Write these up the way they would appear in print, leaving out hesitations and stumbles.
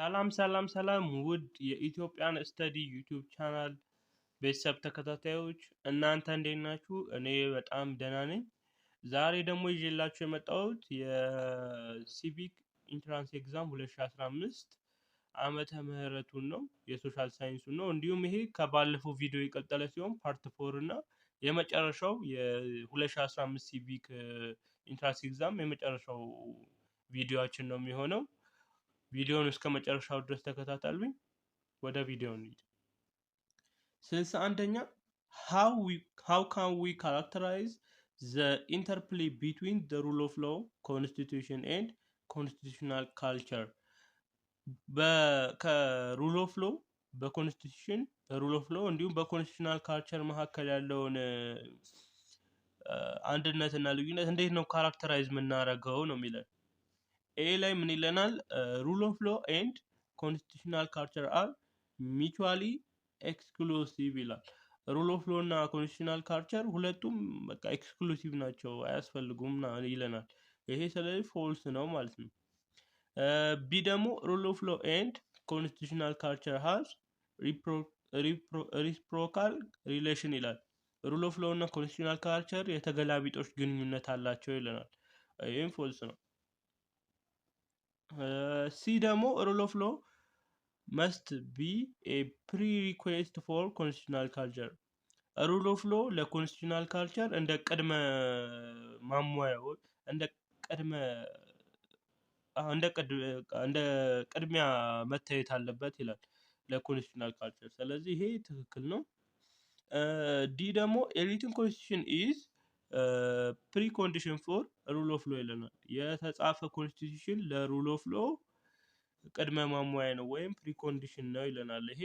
ሰላም ውድ የኢትዮጵያን ስተዲ ዩቲዩብ ቻናል ቤተሰብ ተከታታዮች እናንተ እንዴት ናችሁ? እኔ በጣም ደህና ነኝ። ዛሬ ደግሞ ይዤላችሁ የመጣሁት የሲቪክ ኢንትራንስ ኤግዛም 2015 ዓመተ ምህረቱን ነው፣ የሶሻል ሳይንሱን ነው። እንዲሁም ይሄ ከባለፈው ቪዲዮ የቀጠለ ሲሆን ፓርት 4 እና የመጨረሻው የ2015 ሲቪክ ኢንትራንስ ኤግዛም የመጨረሻው ቪዲዮአችን ነው የሚሆነው። ቪዲዮውን እስከ መጨረሻው ድረስ ተከታተሉኝ። ወደ ቪዲዮው እንሂድ። 61ኛ how can we characterize the interplay between the rule of law, constitution and constitutional culture? ከሩል ኦፍ ሎ በኮንስቲቱሽን በሩል ኦፍ ሎ እንዲሁም በኮንስቲቱሽናል ካልቸር መካከል ያለውን አንድነትና ልዩነት እንዴት ነው ካራክተራይዝ የምናደርገው ነው የሚለን። ኤ ላይ ምን ይለናል? ሩል ኦፍ ሎ ኤንድ ኮንስቲቱሽናል ካልቸር አር ሚቹዋሊ ኤክስክሉሲቭ ይላል። ሩል ኦፍ ሎ እና ኮንስቲቱሽናል ካልቸር ሁለቱም በቃ ኤክስክሉሲቭ ናቸው፣ አያስፈልጉም ይለናል። ይሄ ስለዚህ ፎልስ ነው ማለት ነው። ቢ ደግሞ ሩል ኦፍ ሎ ኤንድ ኮንስቲቱሽናል ካልቸር ሃዝ ሪፕሮካል ሪሌሽን ይላል። ሩል ኦፍ ሎ እና ኮንስቲቱሽናል ካልቸር የተገላቢጦሽ ግንኙነት አላቸው ይለናል። ይህም ፎልስ ነው። ሲ ደግሞ ሩል ኦፍ ሎ መስት ቢ ኤ ፕሪሪኩዌስት ፎር ኮንስቲቱሽናል ካልቸር። ሩል ኦፍ ሎ ለኮንስቲቱሽናል ካልቸር እንደ ቅድመ ማሟያው እንደ ቅድሚያ መታየት አለበት ይላል ለኮንስቲቱሽናል ካልቸር። ስለዚህ ይሄ ትክክል ነው። ዲ ደግሞ ኤሪትን ኮንስቲቱሽን ኢዝ ፕሪኮንዲሽን ፎር ሩል ኦፍ ሎ ይለናል። የተጻፈ ኮንስቲቱሽን ለሩል ኦፍ ሎ ቅድመ ማሟያ ነው ወይም ፕሪኮንዲሽን ነው ይለናል። ይሄ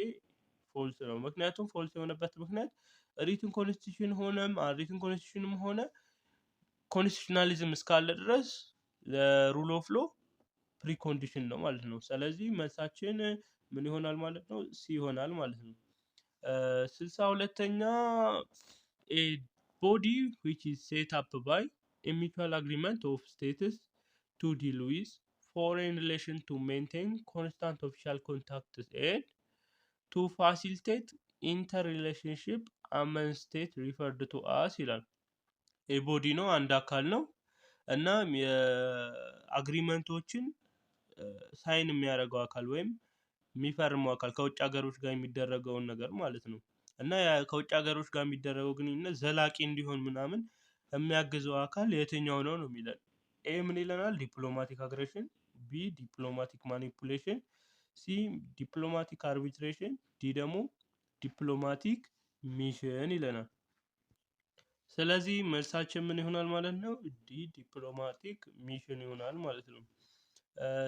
ፎልስ ነው። ምክንያቱም ፎልስ የሆነበት ምክንያት ሪትን ኮንስቲቱሽን ሆነም ሪትን ኮንስቲቱሽንም ሆነ ኮንስቲቱሽናሊዝም እስካለ ድረስ ለሩል ኦፍ ሎ ፕሪኮንዲሽን ነው ማለት ነው። ስለዚህ መልሳችን ምን ይሆናል ማለት ነው? ሲ ይሆናል ማለት ነው። 62ኛ a body which is set up by a mutual agreement of states to deal with foreign relations to maintain constant official contacts and to facilitate interrelationship among states referred to as ይላል። a body ነው፣ አንድ አካል ነው እና የአግሪመንቶችን ሳይን የሚያደርገው አካል ወይም የሚፈርመው አካል ከውጭ ሀገሮች ጋር የሚደረገውን ነገር ማለት ነው። እና ከውጭ ሀገሮች ጋር የሚደረገው ግንኙነት ዘላቂ እንዲሆን ምናምን የሚያግዘው አካል የትኛው ነው ነው የሚለን። ኤ ምን ይለናል? ዲፕሎማቲክ አግሬሽን፣ ቢ ዲፕሎማቲክ ማኒፑሌሽን፣ ሲ ዲፕሎማቲክ አርቢትሬሽን፣ ዲ ደግሞ ዲፕሎማቲክ ሚሽን ይለናል። ስለዚህ መልሳችን ምን ይሆናል ማለት ነው? ዲ ዲፕሎማቲክ ሚሽን ይሆናል ማለት ነው።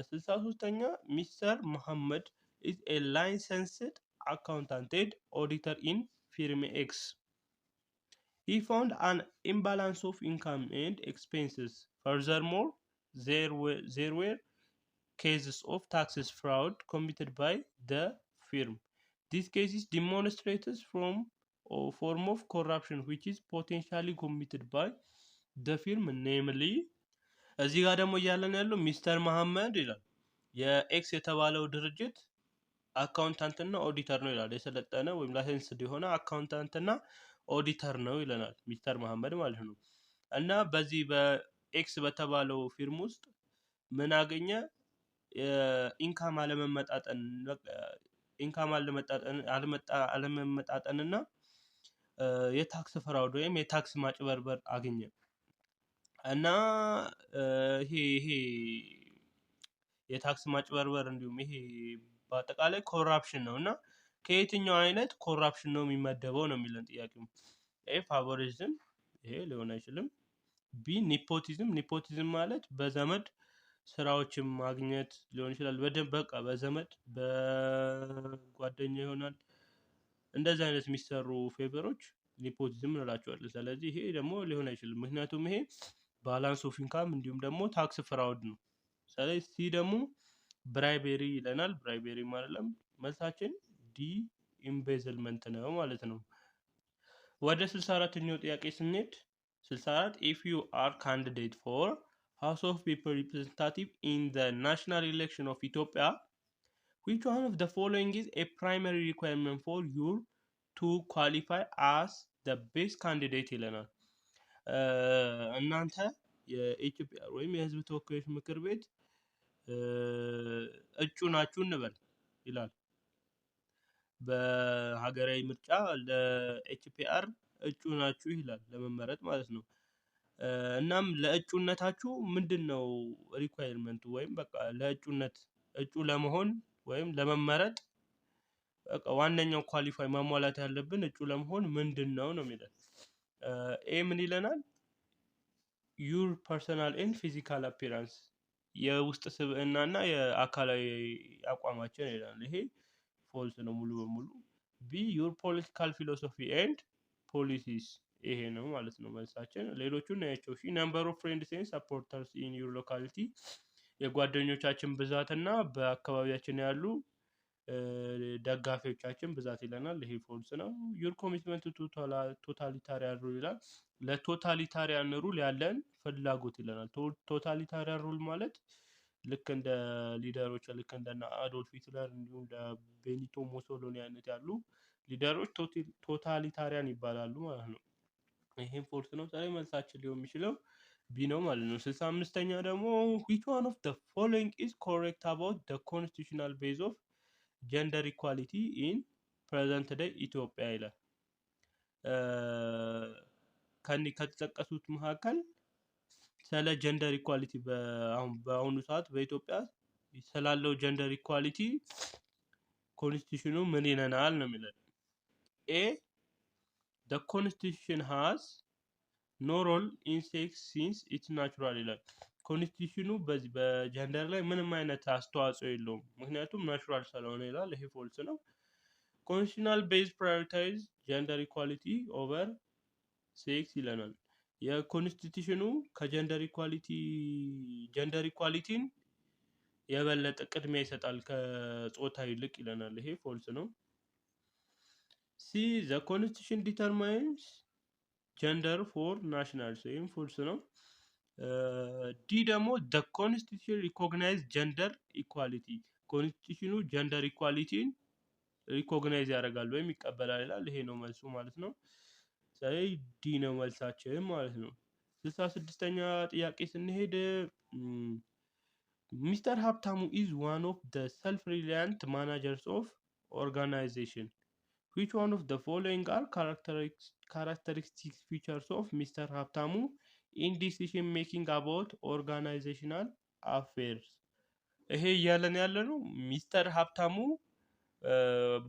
63ኛ ሚስተር መሐመድ is a licensed accountant and auditor in firm X. He found an imbalance of income and expenses. Furthermore, there were cases of taxes fraud committed by the firm. These cases demonstrates from a form of corruption which is potentially committed by the firm, namely እዚህ ጋር ደግሞ እያለን ያለው ሚስተር መሐመድ ይላል የኤክስ የተባለው ድርጅት አካውንታንት እና ኦዲተር ነው ይላል። የሰለጠነ ወይም ላይሰንስድ የሆነ አካውንታንት እና ኦዲተር ነው ይለናል ሚስተር መሐመድ ማለት ነው። እና በዚህ በኤክስ በተባለው ፊርም ውስጥ ምን አገኘ? ኢንካም አለመመጣጠን እና የታክስ ፍራውድ ወይም የታክስ ማጭበርበር አገኘ። እና ይሄ የታክስ ማጭበርበር እንዲሁም ይሄ በአጠቃላይ ኮራፕሽን ነው። እና ከየትኛው አይነት ኮራፕሽን ነው የሚመደበው ነው የሚለን ጥያቄው። ኤ ፋቮሪዝም፣ ይሄ ሊሆን አይችልም። ቢ ኒፖቲዝም ማለት በዘመድ ስራዎችን ማግኘት ሊሆን ይችላል። በቃ በዘመድ በጓደኛ ይሆናል። እንደዚህ አይነት የሚሰሩ ፌቨሮች ኒፖቲዝም እንላቸዋለን። ስለዚህ ይሄ ደግሞ ሊሆን አይችልም፣ ምክንያቱም ይሄ ባላንስ ኦፍ ኢንካም እንዲሁም ደግሞ ታክስ ፍራውድ ነው። ስለዚህ ሲ ደግሞ ብራይቤሪ ይለናል። ብራይቤሪ ማለት መልሳችን ዲ ኢምቤዝልመንት ነው ማለት ነው። ወደ 64ኛው ጥያቄ ስንሄድ 64 if you are candidate for House of People representative in the national election of Ethiopia which one of the following is a primary requirement for you to qualify as the best candidate ይለናል። እናንተ የኢትዮጵያ ወይም የህዝብ ተወካዮች ምክር ቤት እጩ ናችሁ እንበል ይላል። በሀገራዊ ምርጫ ለኤችፒአር እጩ ናችሁ ይላል ለመመረጥ ማለት ነው። እናም ለእጩነታችሁ ምንድነው ሪኳየርመንቱ ወይም በቃ ለእጩነት እጩ ለመሆን ወይም ለመመረጥ በቃ ዋነኛው ኳሊፋይ ማሟላት ያለብን እጩ ለመሆን ምንድነው ነው የሚለው። ኤ ምን ይለናል? your personal and physical appearance የውስጥ ስብዕናና የአካላዊ አቋማችን ይላል። ይሄ ፎልስ ነው ሙሉ በሙሉ። ቢ your political philosophy and policies ይሄ ነው ማለት ነው መልሳችን። ሌሎቹን ናያቸው። እሺ number of friends and supporters in your locality የጓደኞቻችን ብዛትና በአካባቢያችን ያሉ ደጋፊዎቻችን ብዛት ይለናል። ይሄ ፎልስ ነው። your commitment to totalitarian rule ይላል። ለቶታሊታሪያን ሩል ያለን ፍላጎት ይለናል። ቶታሊታሪያን ሩል ማለት ልክ እንደ ሊደሮች ልክ እንደና አዶልፍ ሂትለር እንዲሁም ቤኒቶ ሙሶሎኒ አይነት ያሉ ሊደሮች ቶታሊታሪያን ይባላሉ ማለት ነው። ይሄን ፎልስ ነው። ዛሬ መልሳችን ሊሆን የሚችለው ቢ ነው ማለት ነው። 65ኛ ደግሞ which one of the following is correct about the constitutional base of gender equality in present day ኢትዮጵያ ይላል። ከተጠቀሱት መካከል ስለ ጀንደር ኢኳሊቲ በአሁኑ ሰዓት በኢትዮጵያ ስላለው ጀንደር ኢኳሊቲ ኮንስቲቱሽኑ ምን ይለናል ነው የሚለው። ኤ the constitution has no role in sex since it's natural ይላል። ኮንስቲቱሽኑ በዚህ በጀንደር ላይ ምንም አይነት አስተዋጽኦ የለውም ምክንያቱም ናቹራል ስለሆነ ይላል። ይሄ ፎልስ ነው። constitutional based prioritize gender equality over sex ይለናል። የኮንስቲቱሽኑ ከጀንደር ኢኳሊቲን የበለጠ ቅድሚያ ይሰጣል ከጾታ ይልቅ ይለናል። ይሄ ፎልስ ነው። ሲ the constitution determines gender for nationals ይሄም ፎልስ ነው። ዲ ደግሞ the constitution recognize gender equality ኮንስቲቱሽኑ ጀንደር ኢኳሊቲን ሪኮግናይዝ ያደርጋል ወይም ይቀበላል ይላል። ይሄ ነው መልሱ ማለት ነው። ስለዚህ ዲ ነው መልሳችን ማለት ነው። 66ኛ ጥያቄ ስንሄድ ሚስተር ሀብታሙ is one of the self-reliant managers of organization which one of the following are characteristic features of Mr. ሀብታሙ in decision making about organizational affairs ይሄ እያለን ያለ ነው ሚስተር ሀብታሙ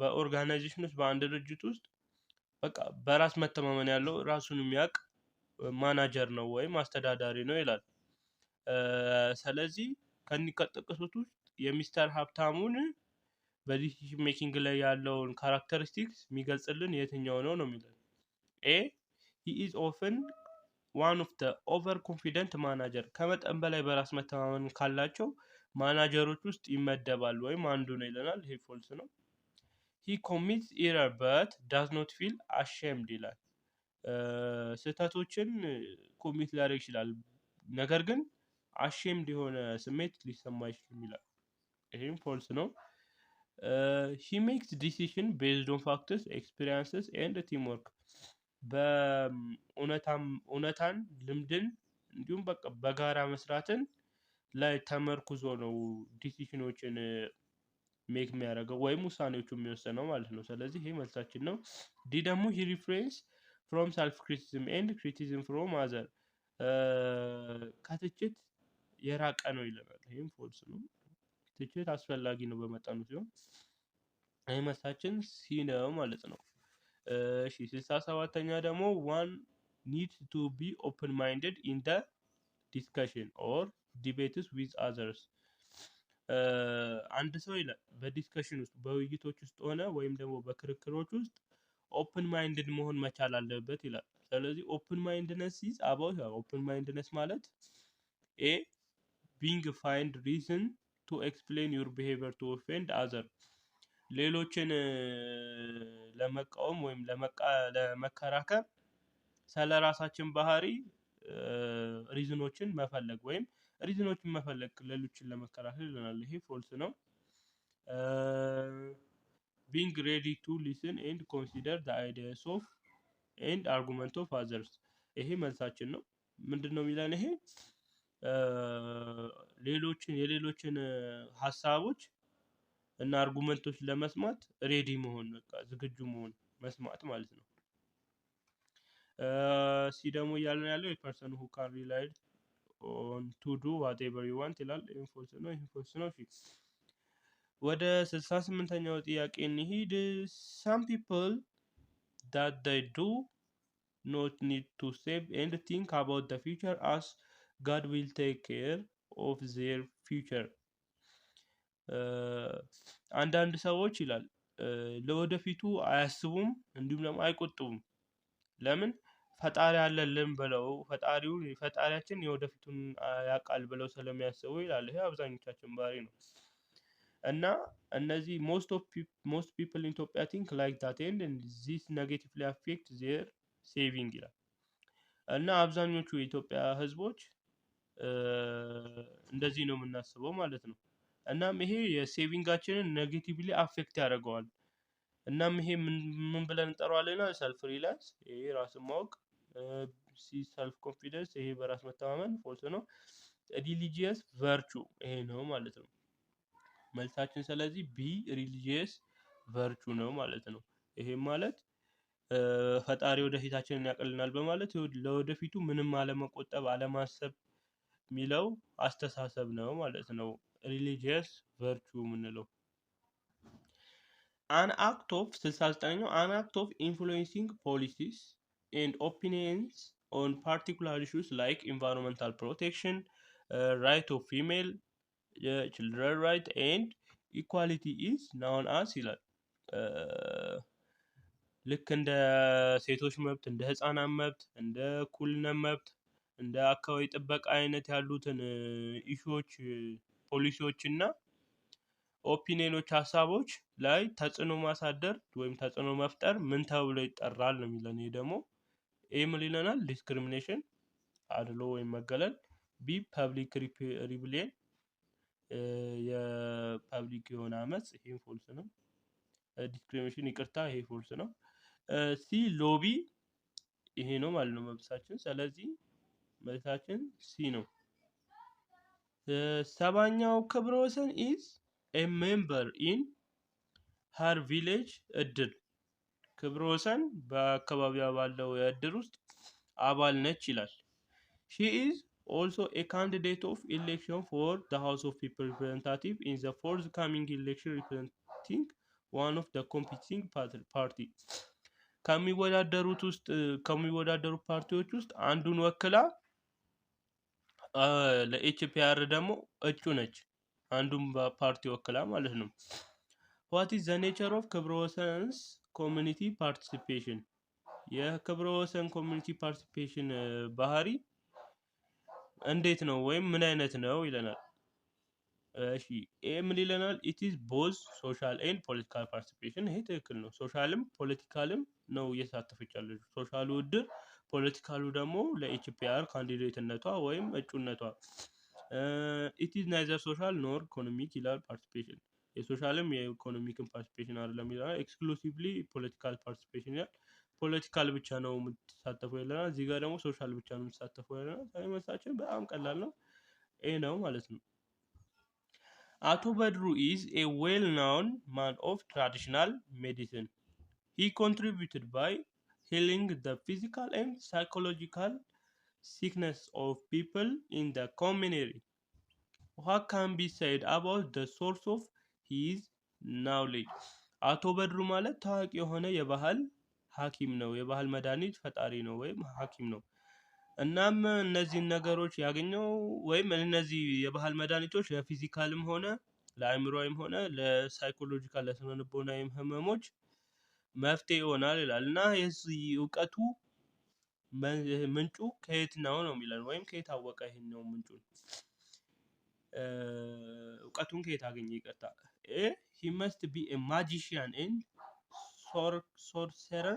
በኦርጋናይዜሽን ውስጥ በአንድ ድርጅት ውስጥ በቃ በራስ መተማመን ያለው ራሱን የሚያውቅ ማናጀር ነው ወይም አስተዳዳሪ ነው ይላል። ስለዚህ ከኒቀጥቅሱት ውስጥ የሚስተር ሀብታሙን በዲሲዥን ሜኪንግ ላይ ያለውን ካራክተሪስቲክስ የሚገልጽልን የትኛው ነው ነው የሚለው። ኤ he is often one of the overconfident manager ከመጠን በላይ በራስ መተማመን ካላቸው ማናጀሮች ውስጥ ይመደባል ወይም አንዱ ነው ይለናል። ይሄ ፎልስ ነው። he commits error but does not feel ashamed ይላል። ስህተቶችን ኮሚት ሊያደርግ ይችላል ነገር ግን ashamed የሆነ ስሜት ሊሰማ አይችልም ይላል። ይሄም ፎልስ ነው። he makes decision based on factors experiences and teamwork በእውነታን ልምድን እንዲሁም በቃ በጋራ መስራትን ላይ ተመርኩዞ ነው ዲሲሽኖችን ሜክ የሚያደርገው ወይም ውሳኔዎቹ የሚወሰነው ማለት ነው። ስለዚህ ይሄ መልሳችን ነው። ዲ ደግሞ he refrains from self criticism and criticism from other ከትችት የራቀ ነው ይለናል። ይሄም ፎልስ ነው። ትችት አስፈላጊ ነው በመጠኑ ሲሆን ይሄ መልሳችን ሲ ነው ማለት ነው። እሺ 67ኛ ደግሞ one needs to be open minded in the discussion or debates with others አንድ ሰው ይላል በዲስከሽን ውስጥ በውይይቶች ውስጥ ሆነ ወይም ደግሞ በክርክሮች ውስጥ ኦፕን ማይንድድ መሆን መቻል አለበት ይላል። ስለዚህ ኦፕን ማይንድነስ is about ኦፕን ማይንድነስ ማለት ኤ being find reason to explain your behavior to offend other ሌሎችን ለመቃወም ወይም ለመከራከር ስለራሳችን ባህሪ ሪዝኖችን መፈለግ ወይም ሪዝኖችን መፈለግ ሌሎችን ለመከራከር ይለናል። ይሄ ፎልስ ነው። being ready to listen and consider the ideas of and argument of others ይሄ መልሳችን ነው። ምንድነው የሚለን ይሄ የሌሎችን ሀሳቦች እና አርጉመንቶች ለመስማት ሬዲ መሆን በቃ ዝግጁ መሆን መስማት ማለት ነው። ሲ ደግሞ እያልን ያለው person who can rely on to do whatever you want ይላል። ኢንፎልስ ነው ኢንፎልስ ነው። ወደ 68ኛው ጥያቄ እንሂድ። some people that they do not need to save and think about the future as God will take care of their future አንዳንድ ሰዎች ይላል ለወደፊቱ አያስቡም እንዲሁም ደግሞ አይቆጥቡም። ለምን? ፈጣሪ አለልን ብለው ፈጣሪያችን የወደፊቱን ያውቃል ብለው ስለሚያስቡ ይላል። ይሄ አብዛኞቻችን ባህሪ ነው። እና እነዚህ most people in Ethiopia think like that and this negatively affect their saving ይላል። እና አብዛኞቹ የኢትዮጵያ ህዝቦች እንደዚህ ነው የምናስበው ማለት ነው። እናም ይሄ የሴቪንጋችንን ኔጌቲቭሊ አፌክት ያደርገዋል። እናም ይሄ ምን ብለን እንጠራዋለን? ሰልፍ ሪላንስ፣ ይሄ ራስን ማወቅ፣ ሰልፍ ኮንፊደንስ፣ ይሄ በራስ መተማመን ፎልስ ነው። ሪሊጂየስ ቨርቹ ይሄ ነው ማለት ነው መልሳችን። ስለዚህ ቢ ሪሊጂየስ ቨርቹ ነው ማለት ነው። ይሄ ማለት ፈጣሪ ወደፊታችንን ያቀልናል በማለት ለወደፊቱ ምንም አለመቆጠብ አለማሰብ የሚለው አስተሳሰብ ነው ማለት ነው ሪሊጂየስ ቨርቹ የምንለው። an act of 69ኛው an act of influencing policies and opinions on particular issues like environmental protection, right of female, children right and equality is known as ይላል። ልክ እንደ ሴቶች መብት፣ እንደ ህፃናት መብት፣ እንደ እኩልነት መብት፣ እንደ አካባቢ ጥበቃ አይነት ያሉትን ኢሹዎች ፖሊሲዎች እና ኦፒኒዮኖች ሀሳቦች ላይ ተጽዕኖ ማሳደር ወይም ተጽዕኖ መፍጠር ምን ተብሎ ይጠራል ነው የሚለን። ይሄ ደግሞ ኤ ምን ይለናል? ዲስክሪሚኔሽን አድሎ ወይም መገለል። ቢ ፐብሊክ ሪቢሊየን የፐብሊክ የሆነ አመጽ፣ ይሄ ፎልስ ነው። ዲስክሪሚኔሽን ይቅርታ፣ ይሄ ፎልስ ነው። ሲ ሎቢ ይሄ ነው ማለት ነው መልሳችን። ስለዚህ መልሳችን ሲ ነው። ሰባኛው ክብረ ወሰን ኢዝ ኤ ሜምበር ኢን ሀር ቪሌጅ እድር። ክብረ ወሰን በአካባቢዋ ባለው የእድር ውስጥ አባል ነች ይላል። ሺ ኢዝ ኦልሶ ኤ ካንዲዴት ኦፍ ኢሌክሽን ፎር ዘ ሃውስ ኦፍ ፒፕል ሪፕሬዘንታቲቭ ኢን ዘ ፎርዝ ካሚንግ ኢሌክሽን ሪፕሬዘንቲንግ ዋን ኦፍ ዘ ኮምፒቲንግ ፓርቲ። ከሚወዳደሩ ፓርቲዎች ውስጥ አንዱን ወክላ ለኤችፒአር ደግሞ እጩ ነች። አንዱን ፓርቲ ወክላ ማለት ነው። what is the nature of ክብረ ወሰንስ ኮሚኒቲ ፓርቲሲፔሽን? የክብረ ወሰን ኮሚኒቲ ፓርቲሲፔሽን ባህሪ እንዴት ነው ወይም ምን አይነት ነው ይለናል። እሺ ኤ ምን ይለናል? it is both social and political participation። ይሄ ትክክል ነው። ሶሻልም ፖለቲካልም ነው እየተሳተፈች ያለችው። ሶሻሉ እድር፣ ፖለቲካሉ ደግሞ ለኤችፒአር ካንዲዴትነቷ ወይም እጩነቷ። it is neither social nor economic ይላል participation። የሶሻልም የኢኮኖሚክም ፓርቲሲፔሽን አይደለም ይላል። ኤክስክሉሲቭሊ ፖለቲካል ፓርቲሲፔሽን ይላል። ፖለቲካል ብቻ ነው የምትሳተፈው ይለናል። እዚህ ጋር ደግሞ ሶሻል ብቻ ነው የምትሳተፈው ይለናል። መልሳችን በጣም ቀላል ነው፣ ኤ ነው ማለት ነው። አቶ በድሩ is a well-known man of traditional medicine. He contributed by healing the physical and psychological sickness of people in the community. What can be said about the source of his knowledge? አቶ በድሩ ማለት ታዋቂ የሆነ የባህል ሐኪም ነው። የባህል መድኃኒት ፈጣሪ ነው ወይም ሐኪም ነው። እናም እነዚህን ነገሮች ያገኘው ወይም እነዚህ የባህል መድኃኒቶች ለፊዚካልም ሆነ ለአእምሮአዊም ሆነ ለሳይኮሎጂካል ለስነልቦናዊ ህመሞች መፍትሄ ይሆናል ይላል። እና የዚህ እውቀቱ ምንጩ ከየት ነው የሚለን ወይም ከየት አወቀ? ይሄን ነው ምንጩን እውቀቱን ከየት አገኘ? ይቅርታ he must be a magician and sorcerer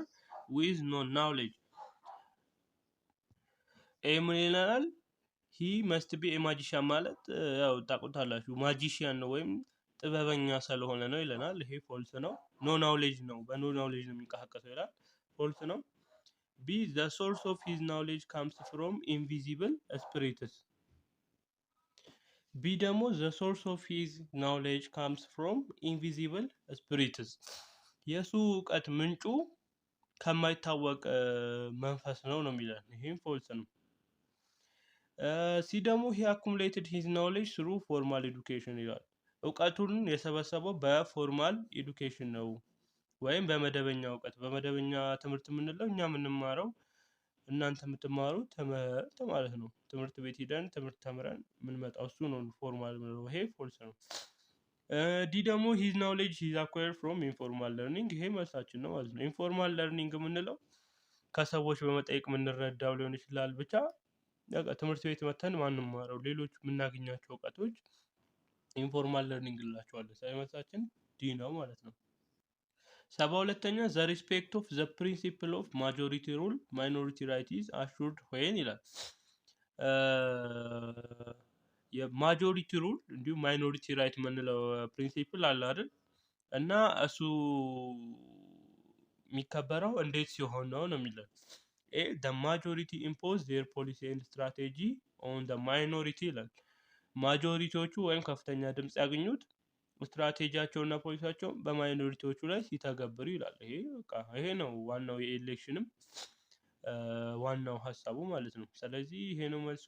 with no knowledge. ምን ይላል? he must be a magician ማለት ያው ታውቁታላችሁ ማጂሺያን ነው ወይም ጥበበኛ ስለሆነ ነው ይለናል። ይሄ ፎልስ ነው። ኖ ናውሌጅ ነው፣ በኖ ናውሌጅ ነው የሚንቀሳቀሰው ይላል። ፎልስ ነው። ቢ the source of his knowledge comes from invisible spirits። ቢ ደግሞ the source of his knowledge comes from invisible spirits። የሱ እውቀት ምንጩ ከማይታወቅ መንፈስ ነው የሚለን። ይሄም ፎልስ ነው። ሲ ደግሞ he accumulated his knowledge through formal education ይላል። እውቀቱን የሰበሰበው በፎርማል ኤዱኬሽን ነው ወይም በመደበኛ እውቀት። በመደበኛ ትምህርት የምንለው እኛ የምንማረው እናንተ የምትማሩት ትምህርት ማለት ነው። ትምህርት ቤት ሄደን ትምህርት ተምረን የምንመጣው እሱ ነው ፎርማል የምንለው። ይሄ ፎልስ ነው። ዲ ደግሞ his knowledge is acquired from informal learning። ይሄ መልሳችን ነው ማለት ነው። ኢንፎርማል ለርኒንግ የምንለው ከሰዎች በመጠየቅ የምንረዳው ሊሆን ይችላል። ብቻ ትምህርት ቤት መተን ማንማረው ሌሎች የምናገኛቸው እውቀቶች ኢንፎርማል ለርኒንግ እንላቸዋለን። ስለዚህ መልሳችን ዲ ነው ማለት ነው። 72ኛ the respect of the principle of majority rule minority right is assured when ይላል። የማጆሪቲ ሩል እንዲሁም ማይኖሪቲ ራይት የምንለው ፕሪንሲፕል አለ አይደል? እና እሱ የሚከበረው እንዴት ሲሆን ነው የሚለው። ኤ the majority impose their policy and strategy on the minority ይላል። ማጆሪቲዎቹ ወይም ከፍተኛ ድምጽ ያገኙት ስትራቴጂያቸውና ፖሊሲያቸው በማይኖሪቲዎቹ ላይ ሲተገብሩ ይላል። ይሄ በቃ ይሄ ነው ዋናው የኤሌክሽንም ዋናው ሀሳቡ ማለት ነው። ስለዚህ ይሄ ነው መልሱ።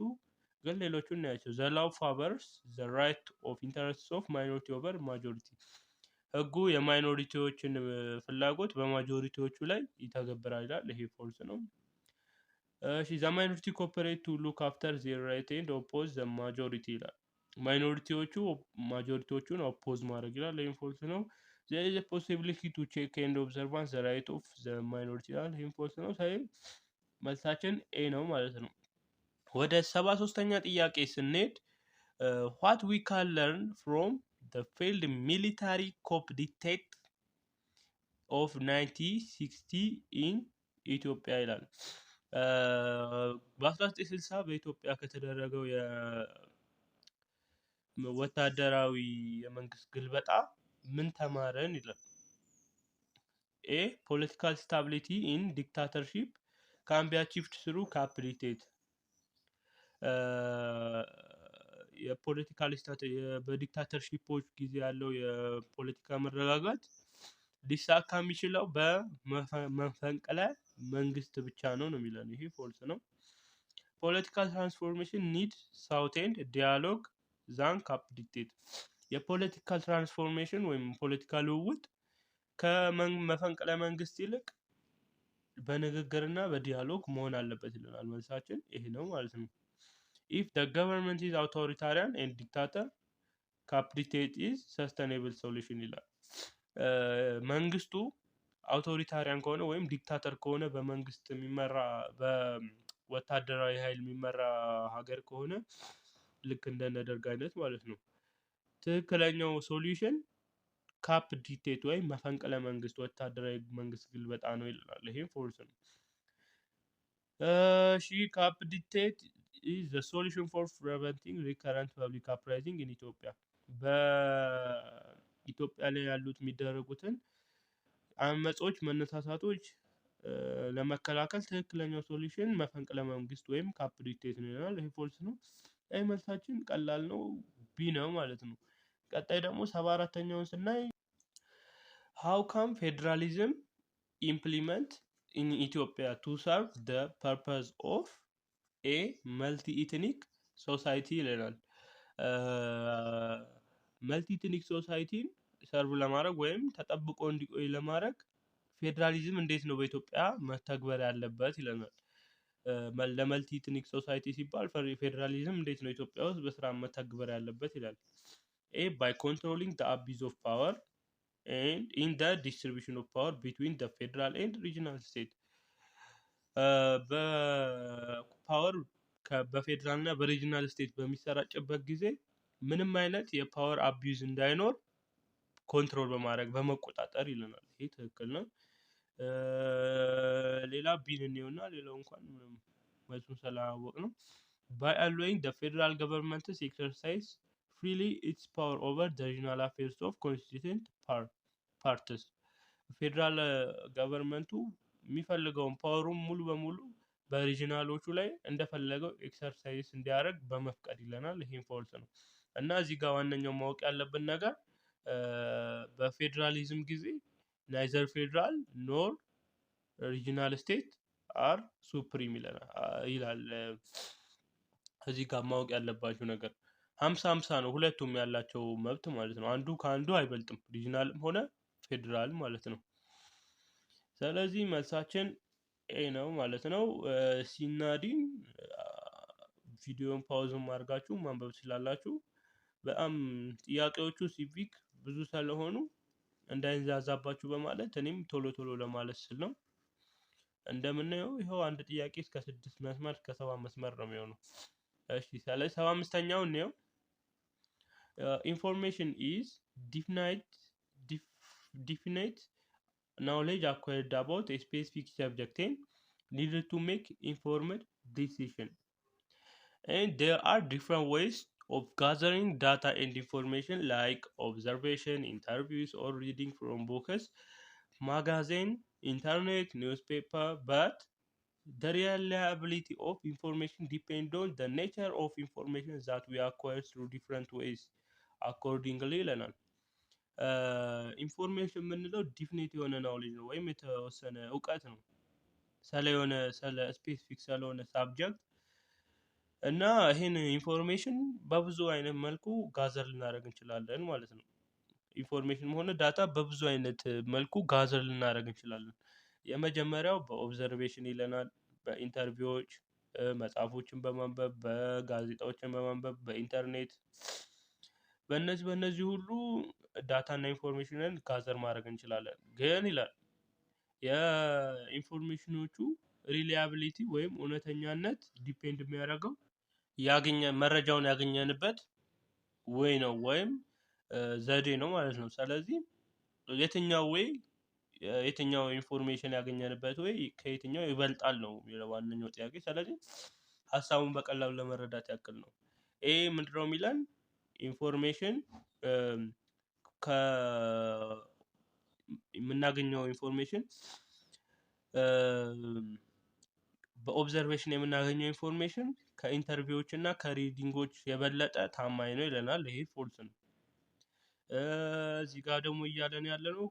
ግን ሌሎቹን እናያቸው። the law favors the right of interests of minority over majority። ህጉ የማይኖሪቲዎችን ፍላጎት በማጆሪቲዎቹ ላይ ይተገብራል ይላል። ይሄ ፎልስ ነው። እሺ the minority cooperate to look after their right and oppose the majority ይላል። ማይኖሪቲዎቹ ማጆሪቲዎቹን ኦፖዝ ማድረግ ይላል። ይሄ ፎልስ ነው። there is a possibility to check and observance the right of the minority ይላል። ይሄ ፎልስ ነው። ስለዚህ መልሳችን ኤ ነው ማለት ነው። ወደ 73ኛ ጥያቄ ስንሄድ what we can learn from the failed military coup d'etat of 1960 in ኢትዮጵያ ይላል። በ1960 በኢትዮጵያ ከተደረገው የወታደራዊ የመንግስት ግልበጣ ምን ተማረን ይላል። ኤ political stability in dictatorship can be achieved through coup d'etat። የፖለቲካል በዲክታተርሺፖች ጊዜ ያለው የፖለቲካ መረጋጋት ሊሳካ የሚችለው በመፈንቅለ መንግስት ብቻ ነው የሚለን። ይሄ ፎልስ ነው። ፖለቲካል ትራንስፎርሜሽን ኒድ ሳውት ኤንድ ዲያሎግ ዛን ካፕ ዲክቴት። የፖለቲካል ትራንስፎርሜሽን ወይም ፖለቲካ ልውውጥ ከመፈንቅለ መንግስት ይልቅ በንግግርና በዲያሎግ መሆን አለበት ይለናል። መልሳችን ይሄ ነው ማለት ነው። if the government is authoritarian and dictator coup d'etat is sustainable solution ይላል። መንግስቱ አውቶሪታሪያን ከሆነ ወይም ዲክታተር ከሆነ በመንግስት የሚመራ በወታደራዊ ኃይል የሚመራ ሀገር ከሆነ ልክ እንደነ ደርግ አይነት ማለት ነው፣ ትክክለኛው ሶሉሽን ካፕ ዲቴት ወይም መፈንቅለ መንግስት ወታደራዊ መንግስት ግልበጣ ነው ይላል። ይሄም ፎልስ ነው። እሺ ካፕ ዲቴት is the solution for preventing recurrent public uprising in Ethiopia። በኢትዮጵያ ላይ ያሉት የሚደረጉትን አመጾች መነሳሳቶች ለመከላከል ትክክለኛው ሶሉሽን መፈንቅለ መንግስት ወይም ካፕ ዲቴት ነው ይላል። ይሄ ፎልስ ነው። ይሄ መልሳችን ቀላል ነው፣ ቢ ነው ማለት ነው። ቀጣይ ደግሞ 74ኛውን ስናይ how come federalism implement in Ethiopia to serve the purpose of a multi-ethnic society ይላል። መልቲ ኢትኒክ ሶሳይቲን ሰርቭ ለማድረግ ወይም ተጠብቆ እንዲቆይ ለማድረግ ፌዴራሊዝም እንዴት ነው በኢትዮጵያ መተግበር ያለበት ይለናል። ለመልቲ ኢትኒክ ሶሳይቲ ሲባል ፌዴራሊዝም እንዴት ነው ኢትዮጵያ ውስጥ በስራ መተግበር ያለበት ይላል። ኤ by controlling the abuse of power and in the distribution of power between the federal and regional state። በፓወር በፌዴራል እና በሪጂናል ስቴት በሚሰራጭበት ጊዜ ምንም አይነት የፓወር አቢዩዝ እንዳይኖር ኮንትሮል በማድረግ በመቆጣጠር ይለናል። ይሄ ትክክል ነው። ሌላ ቢን ነውና ሌላው እንኳን መልሱን ስላወቅ ነው። by allowing the federal government to exercise freely its power over the regional affairs of constituent parties ፌዴራል ገቨርንመንቱ የሚፈልገውን ፓወሩን ሙሉ በሙሉ በሪጂናሎቹ ላይ እንደፈለገው ኤክሰርሳይዝ እንዲያደርግ በመፍቀድ ይለናል። ይሄን ፎልስ ነው እና እዚህ ጋር ዋነኛው ማወቅ ያለብን ነገር በፌዴራሊዝም ጊዜ ናይዘር ፌዴራል ኖር ሪጂናል ስቴት አር ሱፕሪም ይላል። እዚህ ጋር ማወቅ ያለባችሁ ነገር 50-50 ነው ሁለቱም ያላቸው መብት ማለት ነው። አንዱ ከአንዱ አይበልጥም ሪጂናልም ሆነ ፌዴራል ማለት ነው። ስለዚህ መልሳችን ኤ ነው ማለት ነው። ሲናዲን ቪዲዮን ፓውዝም አድርጋችሁ ማንበብ ትችላላችሁ። በጣም ጥያቄዎቹ ሲቪክ ብዙ ስለሆኑ እንዳይንዛዛባችሁ በማለት እኔም ቶሎ ቶሎ ለማለት ስል ነው። እንደምናየው ይኸው አንድ ጥያቄ እስከ 6 መስመር እስከ 7 መስመር ነው የሚሆነው። እሺ ስለዚህ 75ኛውን ነው ኢንፎርሜሽን ኢዝ definite knowledge acquired about a specific subject and needed to make informed decision. And there are different ways of gathering data and information like observation, interviews, or reading from books, magazine, internet, newspaper, but the reliability of information depends on the nature of information that we acquire through different ways accordingly ይለናል። ኢንፎርሜሽን የምንለው ዲፊኒት የሆነ ናውሌጅ ነው ወይም የተወሰነ እውቀት ነው ስለ ስፔሲፊክ ስለሆነ ሳብጀክት እና ይሄን ኢንፎርሜሽን በብዙ አይነት መልኩ ጋዘር ልናደርግ እንችላለን ማለት ነው። ኢንፎርሜሽን ሆነ ዳታ በብዙ አይነት መልኩ ጋዘር ልናደርግ እንችላለን። የመጀመሪያው በኦብዘርቬሽን ይለናል። በኢንተርቪዎች፣ መጽሐፎችን በማንበብ፣ በጋዜጣዎችን በማንበብ፣ በኢንተርኔት በእነዚህ ሁሉ ዳታ እና ኢንፎርሜሽንን ጋዘር ማድረግ እንችላለን። ግን ይላል የኢንፎርሜሽኖቹ ሪላያቢሊቲ ወይም እውነተኛነት ዲፔንድ የሚያደርገው መረጃውን ያገኘንበት ወይ ነው ወይም ዘዴ ነው ማለት ነው። ስለዚህ የትኛው ኢንፎርሜሽን ያገኘንበት ወይ ከየትኛው ይበልጣል ነው የሚለው ዋነኛው ጥያቄ። ስለዚህ ሀሳቡን በቀላሉ ለመረዳት ያክል ነው። ይሄ ምንድነው የሚለን ኢንፎርሜሽን የምናገኘው ኢንፎርሜሽን በኦብዘርቬሽን የምናገኘው ኢንፎርሜሽን ከኢንተርቪዎች እና ከሪዲንጎች የበለጠ ታማኝ ነው ይለናል። ይሄ ፎልስ ነው። እዚህ ጋር ደግሞ እያለን ያለነው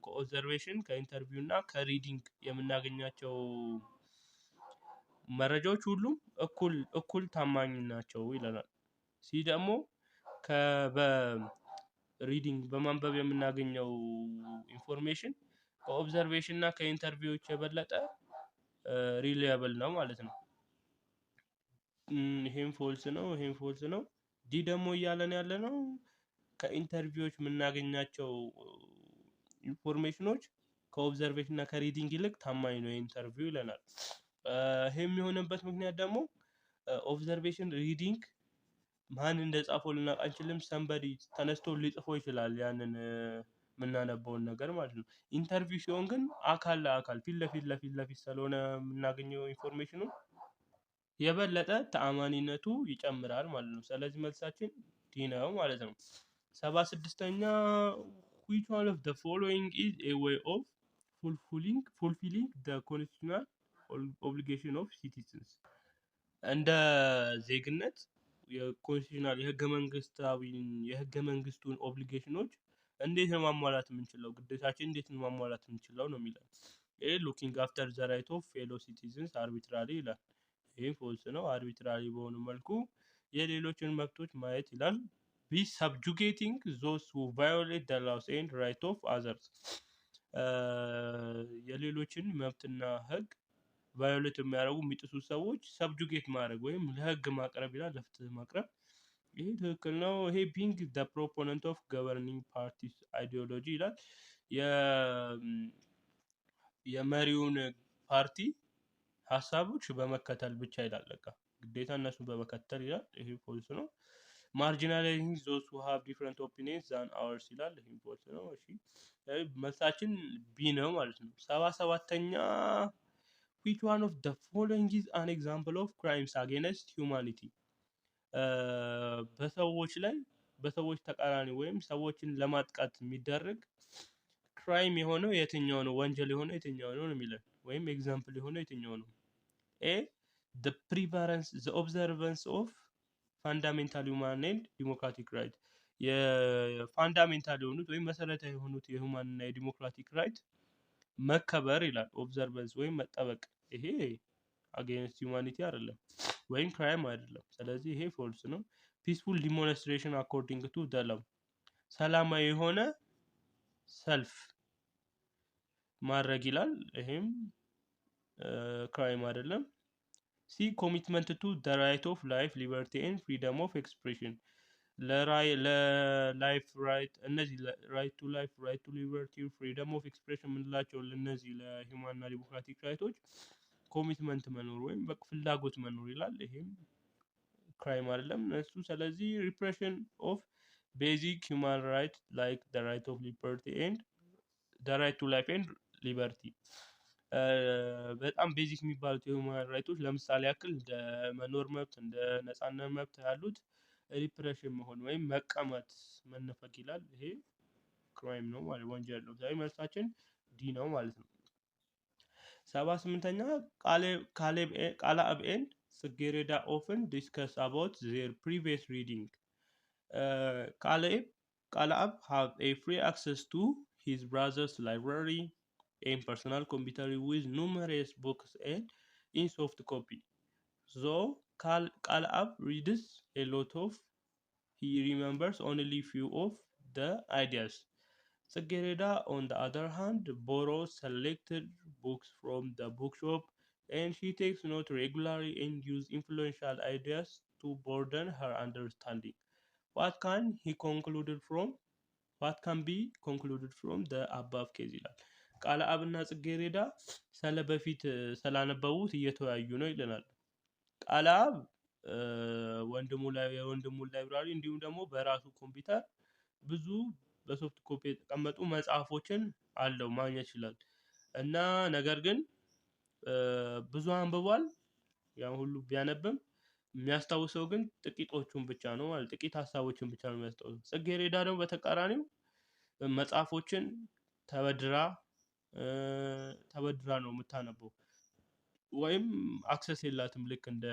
ከኦብዘርቬሽን ከኢንተርቪው እና ከሪዲንግ የምናገኛቸው መረጃዎች ሁሉም እኩል ታማኝ ናቸው ይለናል። ደግሞ በሪዲንግ በማንበብ የምናገኘው ኢንፎርሜሽን ከኦብዘርቬሽን እና ከኢንተርቪዎች የበለጠ ሪላያብል ነው ማለት ነው። ይሄም ፎልስ ነው። ዲ ደግሞ እያለን ያለነው ከኢንተርቪዎች የምናገኛቸው ኢንፎርሜሽኖች ከኦብዘርቬሽን እና ከሪዲንግ ይልቅ ታማኝ ነው ኢንተርቪው ይለናል። ይሄ የሚሆንበት ምክንያት ደግሞ ኦብዘርቬሽን ሪዲንግ ማን እንደጻፈው ልናውቅ አንችልም። ሰምበዲ ተነስቶ ሊጽፈው ይችላል ያንን የምናነበውን ነገር ማለት ነው። ኢንተርቪው ሲሆን ግን አካል ለአካል ፊት ለፊት ስለሆነ የምናገኘው ኢንፎርሜሽኑ የበለጠ ተአማኒነቱ ይጨምራል ማለት ነው። ስለዚህ መልሳችን ዲ ነው ማለት ነው። 76ኛ which one of the following is a way of fulfilling the constitutional obligation of citizens? እንደ ዜግነት የኮንስቲቱሽናል የህገ መንግስቱን ኦብሊጌሽኖች እንዴት ነው ማሟላት የምንችለው? ግዴታችን እንዴት ነው ማሟላት የምንችለው ነው የሚለው። looking after the right of fellow citizens arbitrarily ይላል። ይሄ ፎልስ ነው። አርቢትራሪ በሆነ መልኩ የሌሎችን መብቶች ማየት ይላል። be subjugating those who violate the laws and right of others የሌሎችን መብትና ህግ ቫዮሌት የሚያደርጉ የሚጥሱ ሰዎች ሰብጁጌት ማድረግ ወይም ለህግ ማቅረብ ይላል፣ ለፍትህ ማቅረብ። ይሄ ትክክል ነው። ይሄ being the proponent of governing parties ideology ይላል። የመሪውን ፓርቲ ሀሳቦች በመከተል ብቻ ይላል። በቃ ግዴታ እነሱን በመከተል ይላል። ይሄ ፎልስ ነው። marginalizing those who have different opinions than ours ይላል። ይሄ ፎልስ ነው። እሺ መልሳችን ቢ ነው ማለት ነው። 77ኛ which one of the following is an example of crimes against humanity? በሰዎች ተቃራኒ ወይም ሰዎችን ለማጥቃት የሚደረግ ክራይም የሆነው የትኛው ነው? ወንጀል የሆነው የትኛው ነው የሚለው ወይም ኤግዛምፕል የሆነው የትኛው ነው? ኤ the observance of fundamental human and democratic right የፋንዳሜንታል የሆኑት ወይም መሰረታዊ የሆኑት የሁማን እና የዲሞክራቲክ ራይት መከበር ይላል። ኦብዘርቨንስ ወይም መጠበቅ ይሄ አጌንስት ሂውማኒቲ አይደለም ወይም ክራይም አይደለም። ስለዚህ ይሄ ፎልስ ነው። ፒስፉል ዲሞንስትሬሽን አኮርዲንግ ቱ ዘ ላው ሰላማዊ የሆነ ሰልፍ ማድረግ ይላል። ይሄም ክራይም አይደለም። ሲ ኮሚትመንት ቱ ዘ ራይት ኦፍ ላይፍ ሊበርቲ ኤንድ ፍሪደም ኦፍ ኤክስፕሬሽን ለላይፍ ራይት እነዚህ ራይት ቱ ላይፍ ራይት ቱ ሊበርቲ ፍሪደም ኦፍ ኤክስፕሬሽን የምንላቸው ለእነዚህ ለሂውማን እና ዲሞክራቲክ ራይቶች ኮሚትመንት መኖር ወይም ፍላጎት መኖር ይላል። ይሄም ክራይም አይደለም እሱ። ስለዚህ ሪፕሬሽን ኦፍ ቤዚክ ሂውማን ራይት ላይክ ዘ ራይት ኦፍ ሊበርቲ ኤንድ ዘ ራይት ቱ ላይፍ ኤንድ ሊበርቲ በጣም ቤዚክ የሚባሉት የሂውማን ራይቶች ለምሳሌ ያክል እንደ መኖር መብት እንደ ነጻነት መብት ያሉት ሪፕሬሽን መሆን ወይም መቀመጥ መነፈግ ይላል። ይሄ ክራይም ነው ማለት ወንጀል ነው። ስለዚህ መልሳችን ዲ ነው ማለት ነው። 78ኛ ቃለአብ ኤንድ ጽጌረዳ ኦፍን ዲስከስ አባውት ዜር ፕሪቪየስ ሪዲንግ ቃለአብ have a free access to his brother's library and personal computer with numerous books and in soft copy. So ቃለአብ reads a lot of he remembers only few of the ideas. ጽጌረዳ on the other hand borrows selected books from the bookshop and she takes note regularly and uses influential ideas to broaden her understanding. What can be concluded from the above case ይላል። ቃለአብ እና ጽጌረዳ በፊት ስላነበቡት እየተወያዩ ነው ይለናል። ቃለአብ የወንድሙን ላይብራሪ እንዲሁም ደግሞ በራሱ ኮምፒውተር ብዙ በሶፍት ኮፒ የተቀመጡ መጽሐፎችን አለው ማግኘት ይችላል እና ነገር ግን ብዙ አንብቧል። ያን ሁሉ ቢያነብም የሚያስታውሰው ግን ጥቂቶቹን ብቻ ነው ማለት ጥቂት ሀሳቦችን ብቻ ነው የሚያስታውሰው። ጽጌረዳ ደግሞ በተቃራኒው መጽሐፎችን ተበድራ ነው የምታነበው ወይም አክሰስ የላትም ልክ እንደ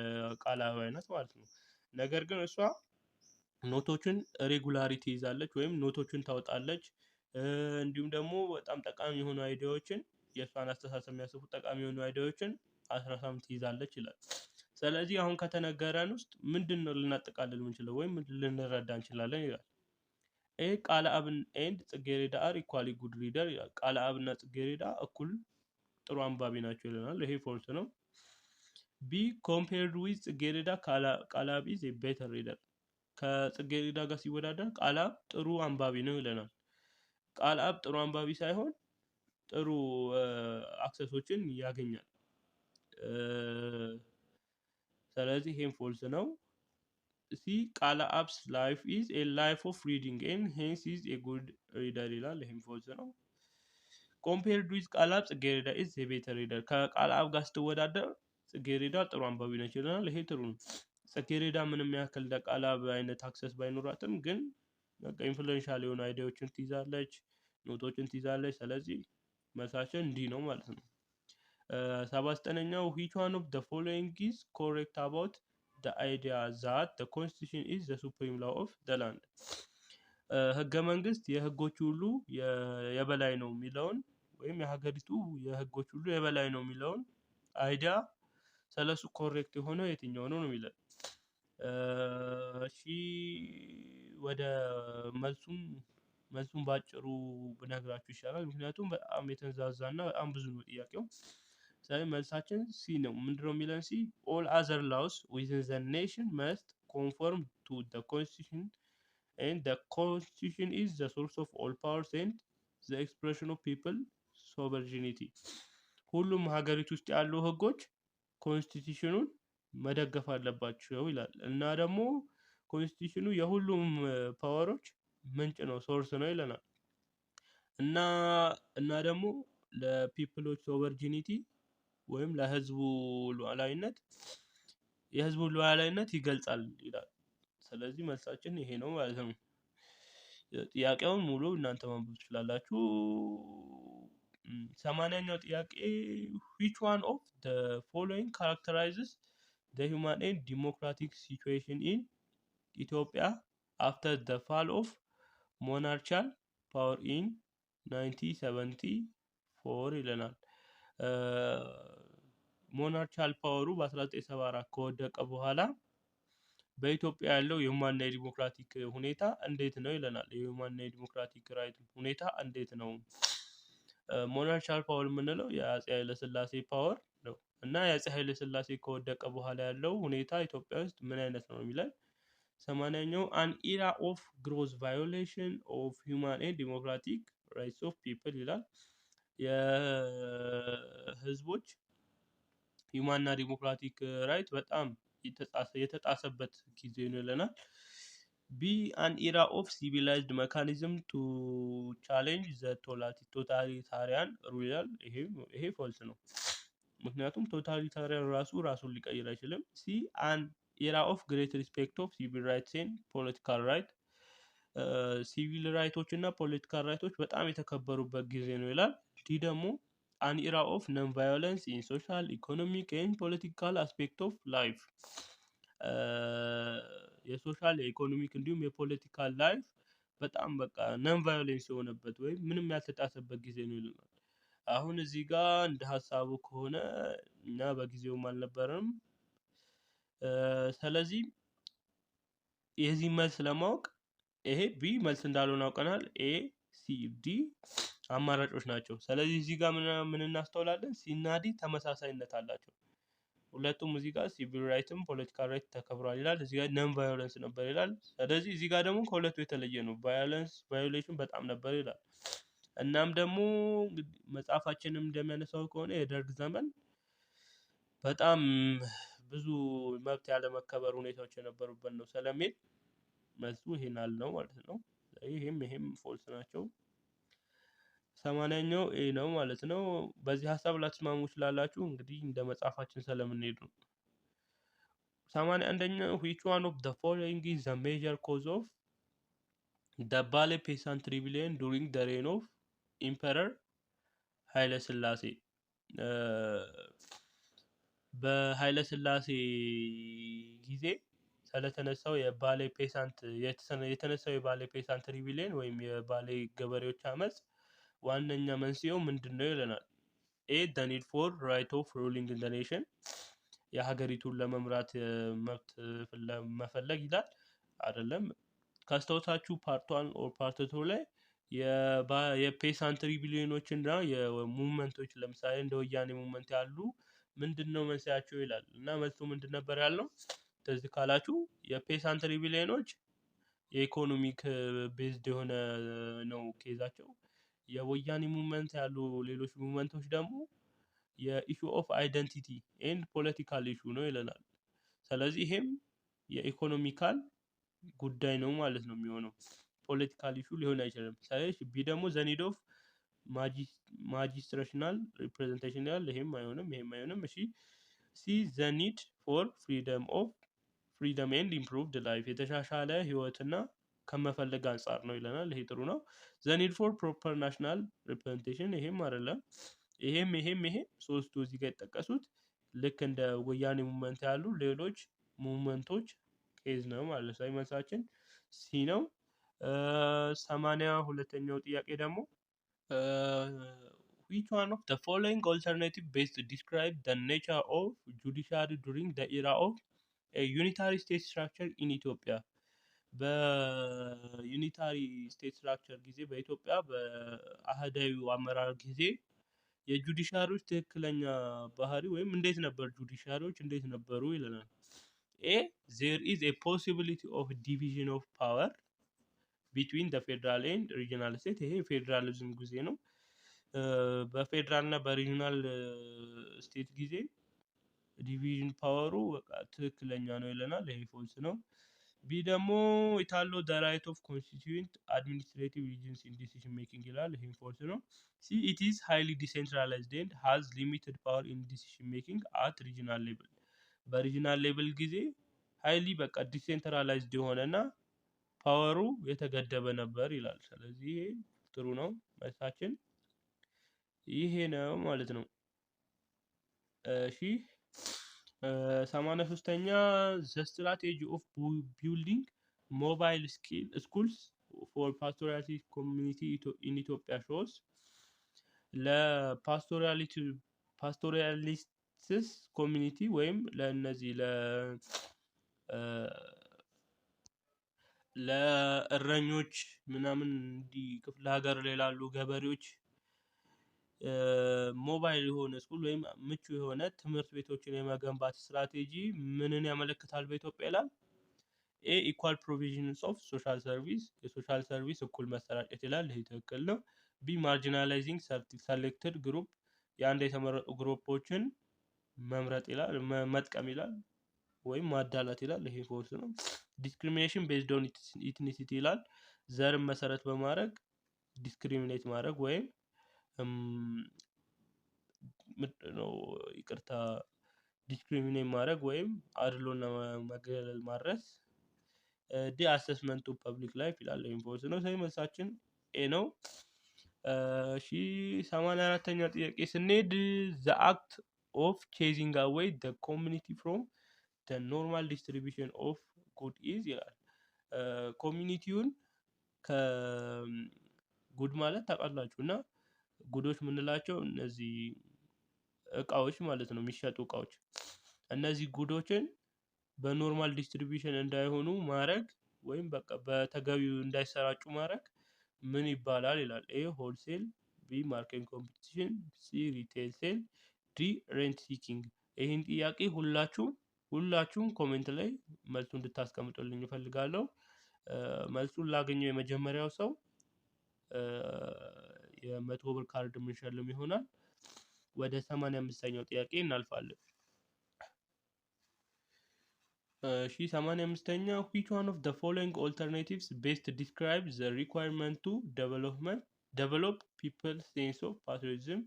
ቃለአብ አይነት ማለት ነው። ነገር ግን እሷ ኖቶችን ሬጉላሪ ትይዛለች ወይም ኖቶችን ታወጣለች። እንዲሁም ደግሞ በጣም ጠቃሚ የሆኑ አይዲያዎችን የእሷን አስተሳሰብ የሚያስፉ ጠቃሚ የሆኑ አይዲያዎችን አስራሳም ትይዛለች ይላል። ስለዚህ አሁን ከተነገረን ውስጥ ምንድነው ልናጠቃልል የምንችለው ወይም ልንረዳ እንችላለን ይላል። ኤ ቃለአብ ኤንድ ጽጌረዳ አር ኢኳሊ ጉድ ሪደር ይላል። ቃለአብ እና ጽጌረዳ እኩል ጥሩ አንባቢ ናቸው ይለናል። ይሄ ፎልስ ነው። ቢ ኮምፔርድ ዊዝ ጽጌረዳ ቃለአብ ኢዝ ኤ ቤተር ሪደር ከጽጌረዳ ጋር ሲወዳደር ቃለአብ ጥሩ አንባቢ ነው ይለናል። ቃለአብ ጥሩ አንባቢ ሳይሆን ጥሩ አክሰሶችን ያገኛል። ስለዚህ ይሄም ፎልስ ነው። ሲ ቃለአብስ ላይፍ ኢዝ ኤ ላይፍ ኦፍ ሪዲንግ ኤንድ ሄንስ ኢዝ ኤ ጉድ ሪደር ይላል። ይሄም ፎልስ ነው። ኮምፔርድ ዊዝ ቃለአብ ጽጌረዳ ኢዝ ኤ ቤተር ሪደር ከቃለአብ ጋር ስትወዳደር ጽጌረዳ ጥሩ አንባቢ ነች ይለናል። ይሄ ጥሩ ነው። ጽጌረዳ ምንም ያክል ለቃለአብ አይነት አክሰስ ባይኖራትም ግን በቃ ኢንፍሉዌንሻል የሆኑ አይዲያዎችን ትይዛለች፣ ኖቶችን ትይዛለች። ስለዚህ መልሳችን እንዲህ ነው ማለት ነው። 79ኛው which one of the following is correct about the idea that the constitution is the supreme law of the land ህገ መንግስት የህጎች ሁሉ የበላይ ነው የሚለውን ወይም የሀገሪቱ የህጎች ሁሉ የበላይ ነው የሚለውን አይዲያ ስለሱ ኮሬክት የሆነው የትኛው ነው የሚለው። እሺ ወደ መልሱን ባጭሩ ብነግራችሁ ይሻላል። ምክንያቱም በጣም የተንዛዛና በጣም ብዙ ነው ጥያቄው። ስለዚህ መልሳችን ሲ ነው። ምንድነው የሚለን? ሲ all other laws within the nation must conform to the constitution and the constitution is the source of all powers and the expression of people sovereignty ሁሉም ሀገሪቱ ውስጥ ያሉ ህጎች ኮንስቲቲዩሽኑን መደገፍ አለባቸው ይላል እና ደግሞ ኮንስቲቲዩሽኑ የሁሉም ፓወሮች ምንጭ ነው ሶርስ ነው ይለናል እና ደግሞ ለፒፕሎች ሶቨርጂኒቲ ወይም ለህዝቡ ሉዓላዊነት የህዝቡ ሉዓላዊነት ይገልጻል ይላል። ስለዚህ መልሳችን ይሄ ነው ማለት ነው። ጥያቄውን ሙሉ እናንተ ማንበብ ትችላላችሁ። 80ኛው ጥያቄ which one of the following characterizes the human and democratic situation in Ethiopia after the fall of monarchical power in 1974 ይለናል። ሞናርቻል ፓወሩ በ1974 ከወደቀ በኋላ በኢትዮጵያ ያለው የሁማንና የዲሞክራቲክ ሁኔታ እንዴት ነው ይለናል። የሁማንና የዲሞክራቲክ ራይት ሁኔታ እንዴት ነው? ሞናርቻል ፓወር የምንለው የአፄ ኃይለ ሥላሴ ፓወር ነው እና የአፄ ኃይለ ሥላሴ ከወደቀ በኋላ ያለው ሁኔታ ኢትዮጵያ ውስጥ ምን አይነት ነው የሚለን። 80ኛው an era of gross violation of human and democratic rights of people ይላል። የህዝቦች ሂውማንና ዲሞክራቲክ ራይት በጣም የተጣሰበት ጊዜ ነው ይለናል። ቢ an era of civilized mechanism to challenge the totalitarian rule ይላል። ይሄ ፎልስ ነው፣ ምክንያቱም ቶታሊታሪያን ራሱን ሊቀይር አይችልም። ሲ an era of great respect of civil rights and political right ሲቪል ራይቶች እና ፖለቲካል ራይቶች በጣም የተከበሩበት ጊዜ ነው ይላል። ዲ ደግሞ an era of non-violence in social, economic and political aspect of life የሶሻል የኢኮኖሚክ እንዲሁም የፖለቲካል ላይፍ በጣም በቃ ነን ቫዮሌንስ የሆነበት ወይም ምንም ያልተጣሰበት ጊዜ ነው ይሉናል። አሁን እዚህ ጋር እንደ ሀሳቡ ከሆነ እና በጊዜውም አልነበረም። ስለዚህ የዚህ መልስ ለማወቅ ይሄ ቢ መልስ እንዳልሆነ አውቀናል። ኤ ሲ ዲ አማራጮች ናቸው። ስለዚህ እዚህ ጋር ምን እናስተውላለን? ሲ እና ዲ ተመሳሳይነት አላቸው። ሁለቱም እዚህ ጋር ሲቪል ራይትም ፖለቲካል ራይት ተከብሯል ይላል። እዚህ ጋር ነን ቫዮለንስ ነበር ይላል። ስለዚህ እዚህ ጋር ደግሞ ከሁለቱ የተለየ ነው፣ ቫዮሌሽን በጣም ነበር ይላል። እናም ደግሞ መጽሐፋችንም እንደሚያነሳው ከሆነ የደርግ ዘመን በጣም ብዙ መብት ያለመከበር ሁኔታዎች የነበሩበት ነው ስለሚል መልሱ ይሄን አለ ነው ማለት ነው። ይሄም ፎልስ ናቸው። 80ኛው ኤ ነው ማለት ነው። በዚህ ሀሳብ ላትስማሙ ትችላላችሁ፣ እንግዲህ እንደ መጽሐፋችን ስለምንሄድ ነው። 81ኛው which one of the following is the major cause of the Bale peasant rebellion during the reign of Emperor ኃይለ ሥላሴ በኃይለ ሥላሴ ጊዜ ስለተነሳው የባሌ ፔሳንት ሪቢሊየን ወይም የባሌ ገበሬዎች አመጽ ዋነኛ መንስኤው ምንድነው ይለናል። ኤ the need for right of ruling in the nation የሀገሪቱን ለመምራት መብት መፈለግ ይላል። አይደለም፣ ካስተውታችሁ ፓርት 1 ኦር ፓርት 2 ላይ የፔሳንት ሪቢሊዮኖች እና የሙቭመንቶች ለምሳሌ እንደ ወያኔ ሙቭመንት ያሉ ምንድነው መንስኤያቸው ይላል እና መልሱ ምንድን ነበር ያልነው? ትዝ ካላችሁ የፔሳንት ሪቢሊዮኖች የኢኮኖሚክ ቤዝድ የሆነ ነው ኬዛቸው። የወያኔ ሙቭመንት ያሉ ሌሎች ሙቭመንቶች ደግሞ የኢሹ ኦፍ አይደንቲቲ ኤንድ ፖለቲካል ኢሹ ነው ይለናል። ስለዚህ ይሄም የኢኮኖሚካል ጉዳይ ነው ማለት ነው የሚሆነው፣ ፖለቲካል ኢሹ ሊሆን አይችልም። ስለዚህ ቢ ደግሞ ዘ ኒድ ኦፍ ማጂስትሬሽናል ሪፕሬዘንቴሽን ይላል። ይሄም አይሆንም። እሺ ሲ ዘ ኒድ ፎር ፍሪደም ኤንድ ኢምፕሩቭድ ላይፍ የተሻሻለ ህይወትና ከመፈለግ አንጻር ነው ይለናል። ይሄ ጥሩ ነው። ዘ ኒድ ፎር ፕሮፐር ናሽናል ሪፕሬዘንቴሽን ይሄም አይደለም። ይሄም ሶስቱ እዚህ ጋር የተጠቀሱት ልክ እንደ ወያኔ ሙቭመንት ያሉ ሌሎች ሙቭመንቶች ኬዝ ነው ማለት ነው። መልሳችን ሲ ነው። 82ኛው ጥያቄ ደግሞ which one of the following alternative best describe the nature of judiciary during the era of a unitary state structure in Ethiopia በዩኒታሪ ስቴት ስትራክቸር ጊዜ በኢትዮጵያ በአህዳዊ አመራር ጊዜ የጁዲሻሪዎች ትክክለኛ ባህሪ ወይም እንዴት ነበር ጁዲሻሪዎች እንዴት ነበሩ ይለናል። ኤ there is a possibility of division of power between the federal and regional state ይሄ ፌዴራሊዝም ጊዜ ነው። በፌዴራል እና በሪጂናል ስቴት ጊዜ ዲቪዥን ፓወሩ ትክክለኛ ነው ይለናል። ይሄ ፎልስ ነው። ቢ ደግሞ ኢታሎ the right of constituent administrative agency in decision making ይላል። ይሄ ፎልስ ነው። ሲ it is highly decentralized and has limited power in decision making at regional level በሪጂናል ሌቭል ጊዜ ሃይሊ በቃ ዲሴንትራላይዝድ የሆነና ፓወሩ የተገደበ ነበር ይላል። ስለዚህ ጥሩ ነው መልሳችን ይሄ ነው ማለት ነው። እሺ 83ኛ the strategy of building mobile schools for pastoralist community in Ethiopia shows ለፓስቶራሊስትስ ኮሚኒቲ ወይም ለነዚህ ለእረኞች ምናምን እንዲህ ክፍለ ሀገር ላይ ላሉ ገበሬዎች ሞባይል የሆነ ስኩል ወይም ምቹ የሆነ ትምህርት ቤቶችን የመገንባት ስትራቴጂ ምንን ያመለክታል በኢትዮጵያ ይላል። ኤ ኢኳል ፕሮቪዥንስ ኦፍ ሶሻል ሰርቪስ የሶሻል ሰርቪስ እኩል መሰራጨት ይላል። ይሄ ትክክል ነው። ቢ ማርጂናላይዚንግ ሰሌክትድ ግሩፕ የአንድ የተመረጡ ግሩፖችን መምረጥ ይላል መጥቀም ይላል ወይም ማዳላት ይላል። ይሄ ፎልስ ነው። ዲስክሪሚኔሽን ቤዝድ ኦን ኢትኒሲቲ ይላል። ዘርን መሰረት በማድረግ ዲስክሪሚኔት ማድረግ ወይም ነው ይቅርታ ዲስክሪሚኔት ማድረግ ወይም አድሎና መገለል ማድረስ። ዲ አሰስመንት ቱ ፐብሊክ ላይፍ ይላል። ኢምፖዝ ነው። ስለዚህ መልሳችን ኤ ነው። እሺ 84ኛ ጥያቄ ስንሄድ the act of chasing away the community from the normal distribution of good is ይላል። ኮሚኒቲውን ከጉድ ማለት ታውቃላችሁ እና ጉዶች ምንላቸው እነዚህ እቃዎች ማለት ነው የሚሸጡ እቃዎች እነዚህ ጉዶችን በኖርማል ዲስትሪቢዩሽን እንዳይሆኑ ማድረግ ወይም በቃ በተገቢው እንዳይሰራጩ ማድረግ ምን ይባላል ይላል። ኤ ሆልሴል፣ ቢ ማርኬት ኮምፒቲሽን፣ ሲ ሪቴል ሴል፣ ዲ ሬንት ሲኪንግ። ይህን ጥያቄ ሁላችሁም ኮሜንት ላይ መልሱን እንድታስቀምጡልኝ እፈልጋለሁ። መልሱን ላገኘው የመጀመሪያው ሰው የ100 ብር ካርድ የምንሸልም ይሆናል። ወደ 85ኛው ጥያቄ እናልፋለን። እሺ 85ኛው which one of the following alternatives best describe the requirement to develop people's sense of patriotism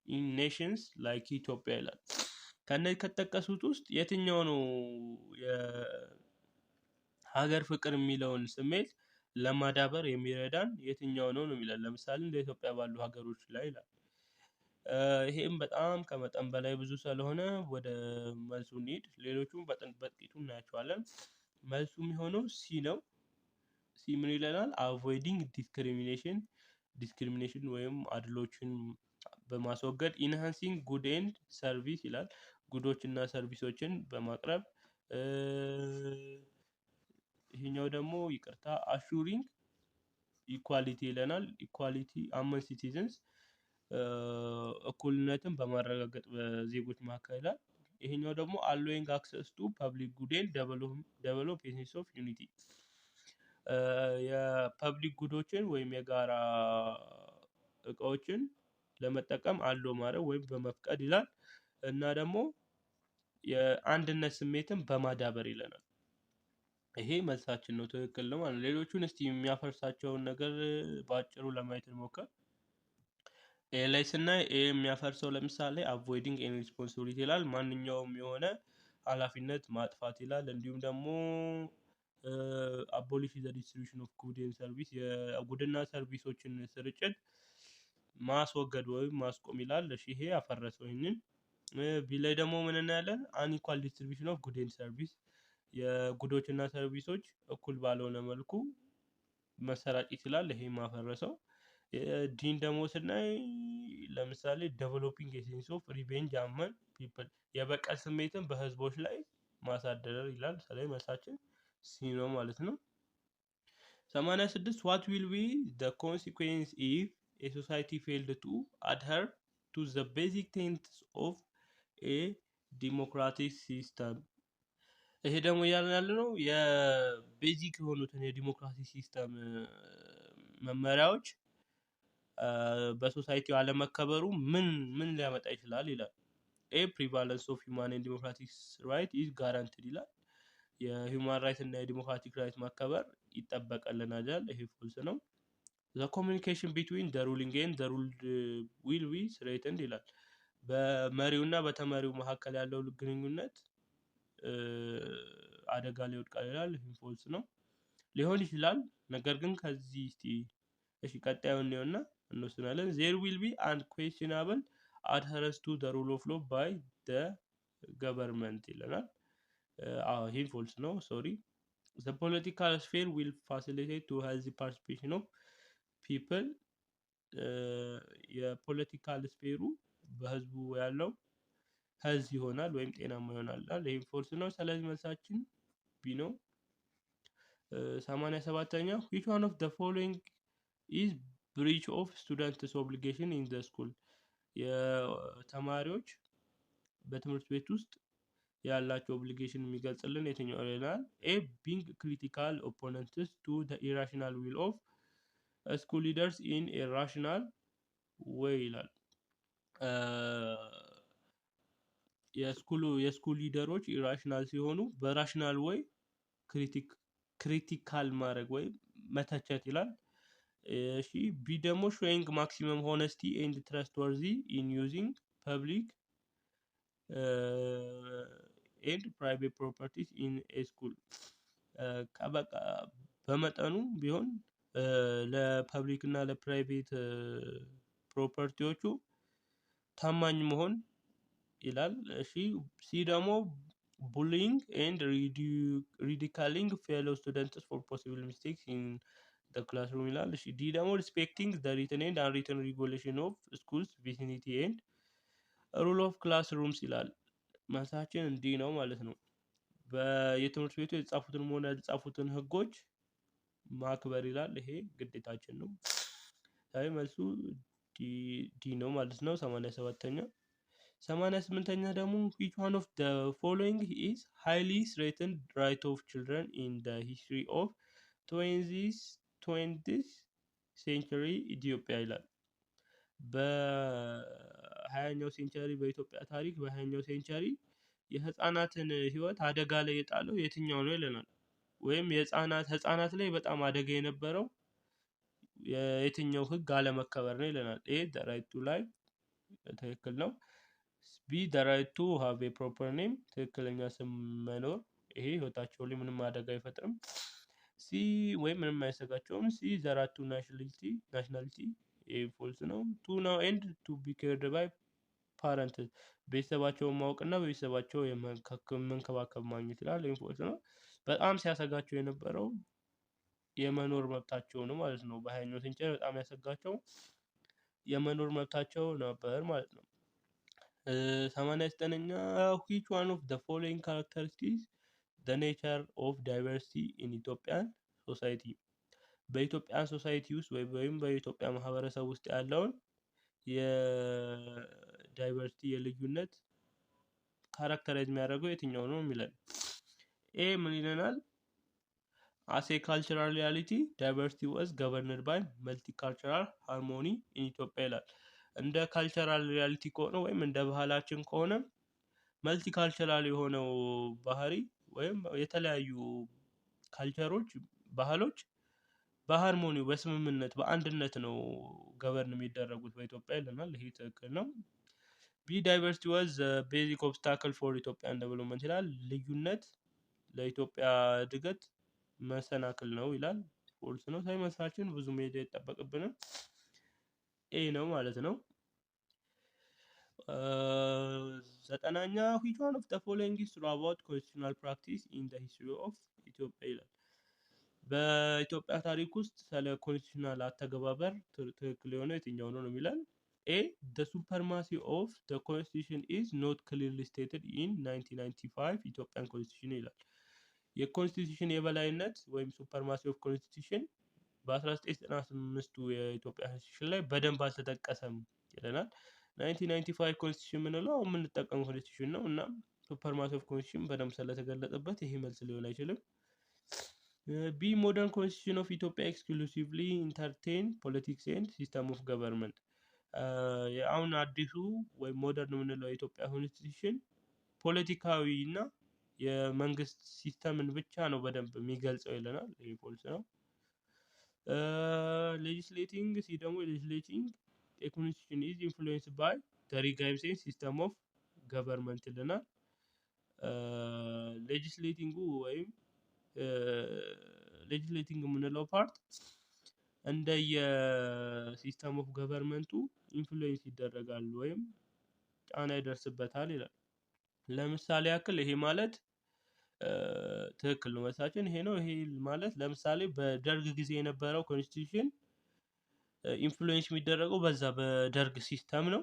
in nations like Ethiopia ይላል። ከነዚህ ከተጠቀሱት ውስጥ የትኛው ነው የሀገር ፍቅር የሚለውን ስሜት ለማዳበር የሚረዳን የትኛው ነው የሚላል። ለምሳሌ እንደ ኢትዮጵያ ባሉ ሀገሮች ላይ ይላል። ይሄም በጣም ከመጠን በላይ ብዙ ስለሆነ ወደ መልሱ እንሂድ። ሌሎቹም በጥቂቱ እናያቸዋለን። መልሱ የሚሆነው ሲ ነው። ሲ ምን ይለናል? አቮይዲንግ ዲስክሪሚኔሽን ወይም አድሎችን በማስወገድ ኢንሃንሲንግ ጉድ ኤንድ ሰርቪስ ይላል። ጉዶች እና ሰርቪሶችን በማቅረብ ይሄኛው ደግሞ ይቅርታ አሹሪንግ ኢኳሊቲ ይለናል። ኢኳሊቲ አመንግ ሲቲዝንስ እኩልነትን በማረጋገጥ በዜጎች መካከል ይላል። ይሄኛው ደግሞ አሎዊንግ አክሰስ ቱ ፐብሊክ ጉድ ኤንድ ዴቨሎፕ ሴንስ ኦፍ ዩኒቲ የፐብሊክ ጉዶችን ወይም የጋራ እቃዎችን ለመጠቀም አሎ ማድረግ ወይም በመፍቀድ ይላል። እና ደግሞ የአንድነት ስሜትን በማዳበር ይለናል። ይሄ መልሳችን ነው። ትክክል ነው ማለት ነው። ሌሎቹን እስቲ የሚያፈርሳቸውን ነገር በአጭሩ ለማየት እንሞክር። ኤ ላይ ስናይ ኤ የሚያፈርሰው ለምሳሌ አቮይዲንግ ኤኒ ሪስፖንሲቢሊቲ ይላል። ማንኛውም የሆነ ኃላፊነት ማጥፋት ይላል። እንዲሁም ደግሞ አቦሊሽ ዘ ዲስትሪቢዩሽን ኦፍ ጉድ ኤንድ ሰርቪስ የጉድና ሰርቪሶችን ስርጭት ማስወገድ ወይም ማስቆም ይላል። እሺ ይሄ ያፈረሰው ይሄንን። ቢ ላይ ደግሞ ምን እናያለን? አንኢኳል ዲስትሪቢዩሽን ኦፍ ጉድ ኤንድ ሰርቪስ የጉዶችና ሰርቪሶች እኩል ባልሆነ መልኩ መሰራጨት ይላል። ይሄ ማፈረሰው። ዲን ደግሞ ስናይ ለምሳሌ ዴቨሎፒንግ ኤ ሴንስ ኦፍ ሪቬንጅ አመን ፒፕል የበቀል ስሜትን በህዝቦች ላይ ማሳደር ይላል። ስለዚህ መልሳችን ሲ ነው ማለት ነው። 86 what will be the consequence if a society failed to adhere to the basic tenets of a democratic system ይሄ ደግሞ እያልን ያለ ነው የቤዚክ የሆኑትን የዲሞክራሲ ሲስተም መመሪያዎች በሶሳይቲው አለመከበሩ ምን ሊያመጣ ይችላል ይላል። ኤ ፕሪቫለንስ ኦፍ ሂውማን ኤንድ ዲሞክራቲክ ራይት ኢዝ ጋራንቲድ ይላል። የሂውማን ራይት እና የዲሞክራቲክ ራይት ማከበር ይጠበቅልናል ይላል። ይሄ ፎልስ ነው። ዘ ኮሚኒኬሽን ቢትዊን ዘ ሩሊንግ ኤንድ ዘ ሩልድ ዊል ቢ ስትሬትንድ ይላል። በመሪውና በተመሪው መካከል ያለው ግንኙነት አደጋ ላይ ይወድቃል ይላል። ይሄ ፎልስ ነው ሊሆን ይችላል። ነገር ግን ከዚህ እስቲ እሺ ቀጣዩን ነውና እንወስናለን። there will be unquestionable adherence to the rule of law by the government ይለናል። አዎ ይሄ ፎልስ ነው ሶሪ the political sphere will facilitate to healthy participation of people የፖለቲካል ስፌሩ በህዝቡ ያለው ሄልዝ ይሆናል ወይም ጤናማ ይሆናል። ይሄ ፎልስ ነው። ስለዚህ መልሳችን ቢ ነው። 87ኛው which one of the following is breach of students obligation in the school የተማሪዎች በትምህርት ቤት ውስጥ ያላቸው ኦብሊጌሽን የሚገልጽልን የትኛው ይላል። ኤ being critical opponents to the irrational will of school leaders in a rational way ይላል። የስኩል ሊደሮች ኢራሽናል ሲሆኑ በራሽናል ወይ ክሪቲካል ማድረግ ወይ መተቸት ይላል። እሺ ቢ ደግሞ showing maximum honesty and trustworthy in using public and private properties in a school በቃ በመጠኑ ቢሆን ለፐብሊክ እና ለፕራይቬት ፕሮፐርቲዎቹ ታማኝ መሆን ይላል። እሺ ሲ ደግሞ bullying and ridiculing fellow students for possible mistakes in the classroom ይላል። እሺ ዲ ደግሞ respecting the written and unwritten regulation of schools vicinity and rule of classrooms ይላል። መልሳችን እንዲህ ነው ማለት ነው። በየትምህርት ቤቱ የተጻፉትን ሆነ ያልጻፉትን ህጎች ማክበር ይላል። ይሄ ግዴታችን ነው። አይ መልሱ ዲ ነው ማለት ነው። 87ኛ 88ኛ ደግሞ which one of the following is highly threatened right of children in the history of 20th century ኢትዮጵያ ይላል። በ20ኛው ሴንቸሪ በኢትዮጵያ ታሪክ በ20ኛው ሴንቸሪ የህፃናትን ህይወት አደጋ ላይ የጣለው የትኛው ነው ይለናል። ወይም ህፃናት ላይ በጣም አደጋ የነበረው የትኛው ህግ አለመከበር ነው ይለናል። ኤ the right to life ትክክል ነው። ቢ the right to have a proper name ትክክለኛ ስም መኖር ይሄ ህይወታቸው ላይ ምንም አደጋ አይፈጥርም። ሲ ወይም ምንም አይሰጋቸውም። ሲ the right to nationality ይሄ ፎልስ ነው። ቱ now and to be cared by parents ቤተሰባቸውን ማወቅና በቤተሰባቸው መንከባከብ ማግኘት ይላል። ይሄ ፎልስ ነው። በጣም ሲያሰጋቸው የነበረው የመኖር መብታቸው ነው ማለት ነው። በ20ኛው ሴንቸሪ በጣም ያሰጋቸው የመኖር መብታቸው ነበር ማለት ነው። 89ኛ which one of the following characteristics the nature of diversity in Ethiopian society በኢትዮጵያ ሶሳይቲ ውስጥ ወይም በኢትዮጵያ ማህበረሰብ ውስጥ ያለውን የዳይቨርሲቲ የልዩነት ካራክተራይዝ የሚያደርገው የትኛው ነው የሚለን። ኤ ምን ይለናል? as a cultural reality diversity was governed by multicultural harmony in Ethiopia ይላል። እንደ ካልቸራል ሪያሊቲ ከሆነ ወይም እንደ ባህላችን ከሆነ መልቲካልቸራል የሆነው ባህሪ ወይም የተለያዩ ካልቸሮች ባህሎች በሃርሞኒው በስምምነት በአንድነት ነው ገቨርን የሚደረጉት በኢትዮጵያ ይለናል። ይሄ ትክክል ነው። ቢ ዳይቨርሲቲ ዋዝ ቤዚክ ኦብስታክል ፎር ኢትዮጵያን ዴቨሎፕመንት ይላል። ልዩነት ለኢትዮጵያ እድገት መሰናክል ነው ይላል። ፎልስ ነው። ሳይመስላችን ብዙ መሄድ አይጠበቅብንም። ኤ ነው ማለት ነው። 90ኛ which one of the following is true about constitutional practice in the history of ኢትዮጵያ ይላል። በኢትዮጵያ ታሪክ ውስጥ ስለ ኮንስቲቱሽናል አተገባበር ትክክል የሆነው የትኛው ነው የሚለን። ኤ the supremacy of the constitution is not clearly stated in 1995 ኢትዮጵያን ኮንስቲቱሽን ይላል። የኮንስቲቱሽን የበላይነት ወይም ሱፐርማሲ ኦፍ ኮንስቲቱሽን በ1995ቱ የኢትዮጵያ ኮንስቲቱሽን ላይ በደንብ አልተጠቀሰም ይለናል። 1995 ኮንስቲቱሽን የምንለው የምንጠቀመው ኮንስቲቱሽን ነው እና ሱፐርማሲ ኦፍ ኮንስቲቱሽን በደንብ ስለተገለጸበት ይሄ መልስ ሊሆን አይችልም። ቢ ሞደርን ኮንስቲቱሽን ኦፍ ኢትዮጵያ ኤክስክሉሲቭሊ ኢንተርቴን ፖለቲክስ ኤንድ ሲስተም ኦፍ ገቨርንመንት አሁን አዲሱ ወይም ሞደርን የምንለው የኢትዮጵያ ኮንስቲቱሽን ፖለቲካዊ እና የመንግስት ሲስተምን ብቻ ነው በደንብ የሚገልጸው ይለናል። ይሄ ፎልስ ነው። ሌጂስሌቲንግ ሲ ደግሞ ሌጂስሌቲንግ a constitution is influenced by the recognized system of government ይለናል። ሌጂስሌቲንጉ ወይም ሌጂስሌቲንግ የምንለው ፓርት እንደየ ሲስተም ኦፍ ገቨርንመንቱ ኢንፍሉዌንስ ይደረጋል ወይም ጫና ይደርስበታል ይላል። ለምሳሌ ያክል ይሄ ማለት ትክክል ነው መልሳችን ይሄ ነው። ይሄ ማለት ለምሳሌ በደርግ ጊዜ የነበረው ኮንስቲቱሽን ኢንፍሉዌንስ የሚደረገው በዛ በደርግ ሲስተም ነው።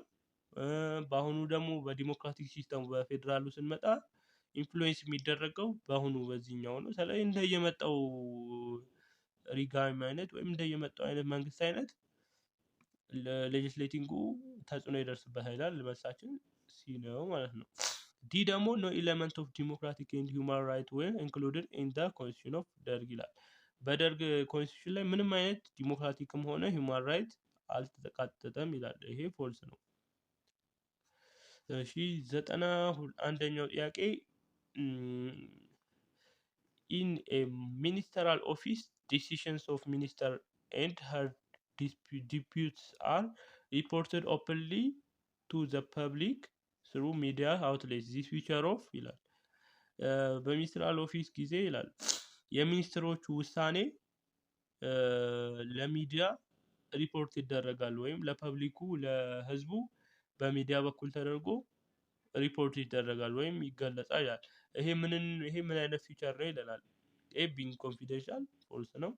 በአሁኑ ደግሞ በዲሞክራቲክ ሲስተም በፌዴራሉ ስንመጣ ኢንፍሉዌንስ የሚደረገው በአሁኑ በዚህኛው ነው። ስለዚህ እንደየመጣው ሪጋም አይነት ወይም እንደየመጣው አይነት መንግስት አይነት ለሌጂስሌቲንጉ ተጽዕኖ ይደርስበታል ይላል። መልሳችን ሲ ነው ማለት ነው። ዲ ደግሞ no element of democratic and human right were included in the constitution of ደርግ ይላል። በደርግ ኮንስቲቱሽን ላይ ምንም አይነት ዲሞክራቲክም ሆነ ሂውማን ራይት አልተካተተም ይላል። ይሄ ፎልስ ነው። እሺ 91ኛው ጥያቄ in a ministerial office decisions of minister and her disputes are reported openly to the public through media outlets this feature of ይላል። በሚኒስትራል ኦፊስ ጊዜ ይላል የሚኒስትሮቹ ውሳኔ ለሚዲያ ሪፖርት ይደረጋል ወይም ለፐብሊኩ ለህዝቡ በሚዲያ በኩል ተደርጎ ሪፖርት ይደረጋል ወይም ይገለጻል ይላል። ይሄ ምን አይነት ፊቸር ነው ይለናል። ኤ ቢንግ ኮንፊደንሻል ፎልስ ነው።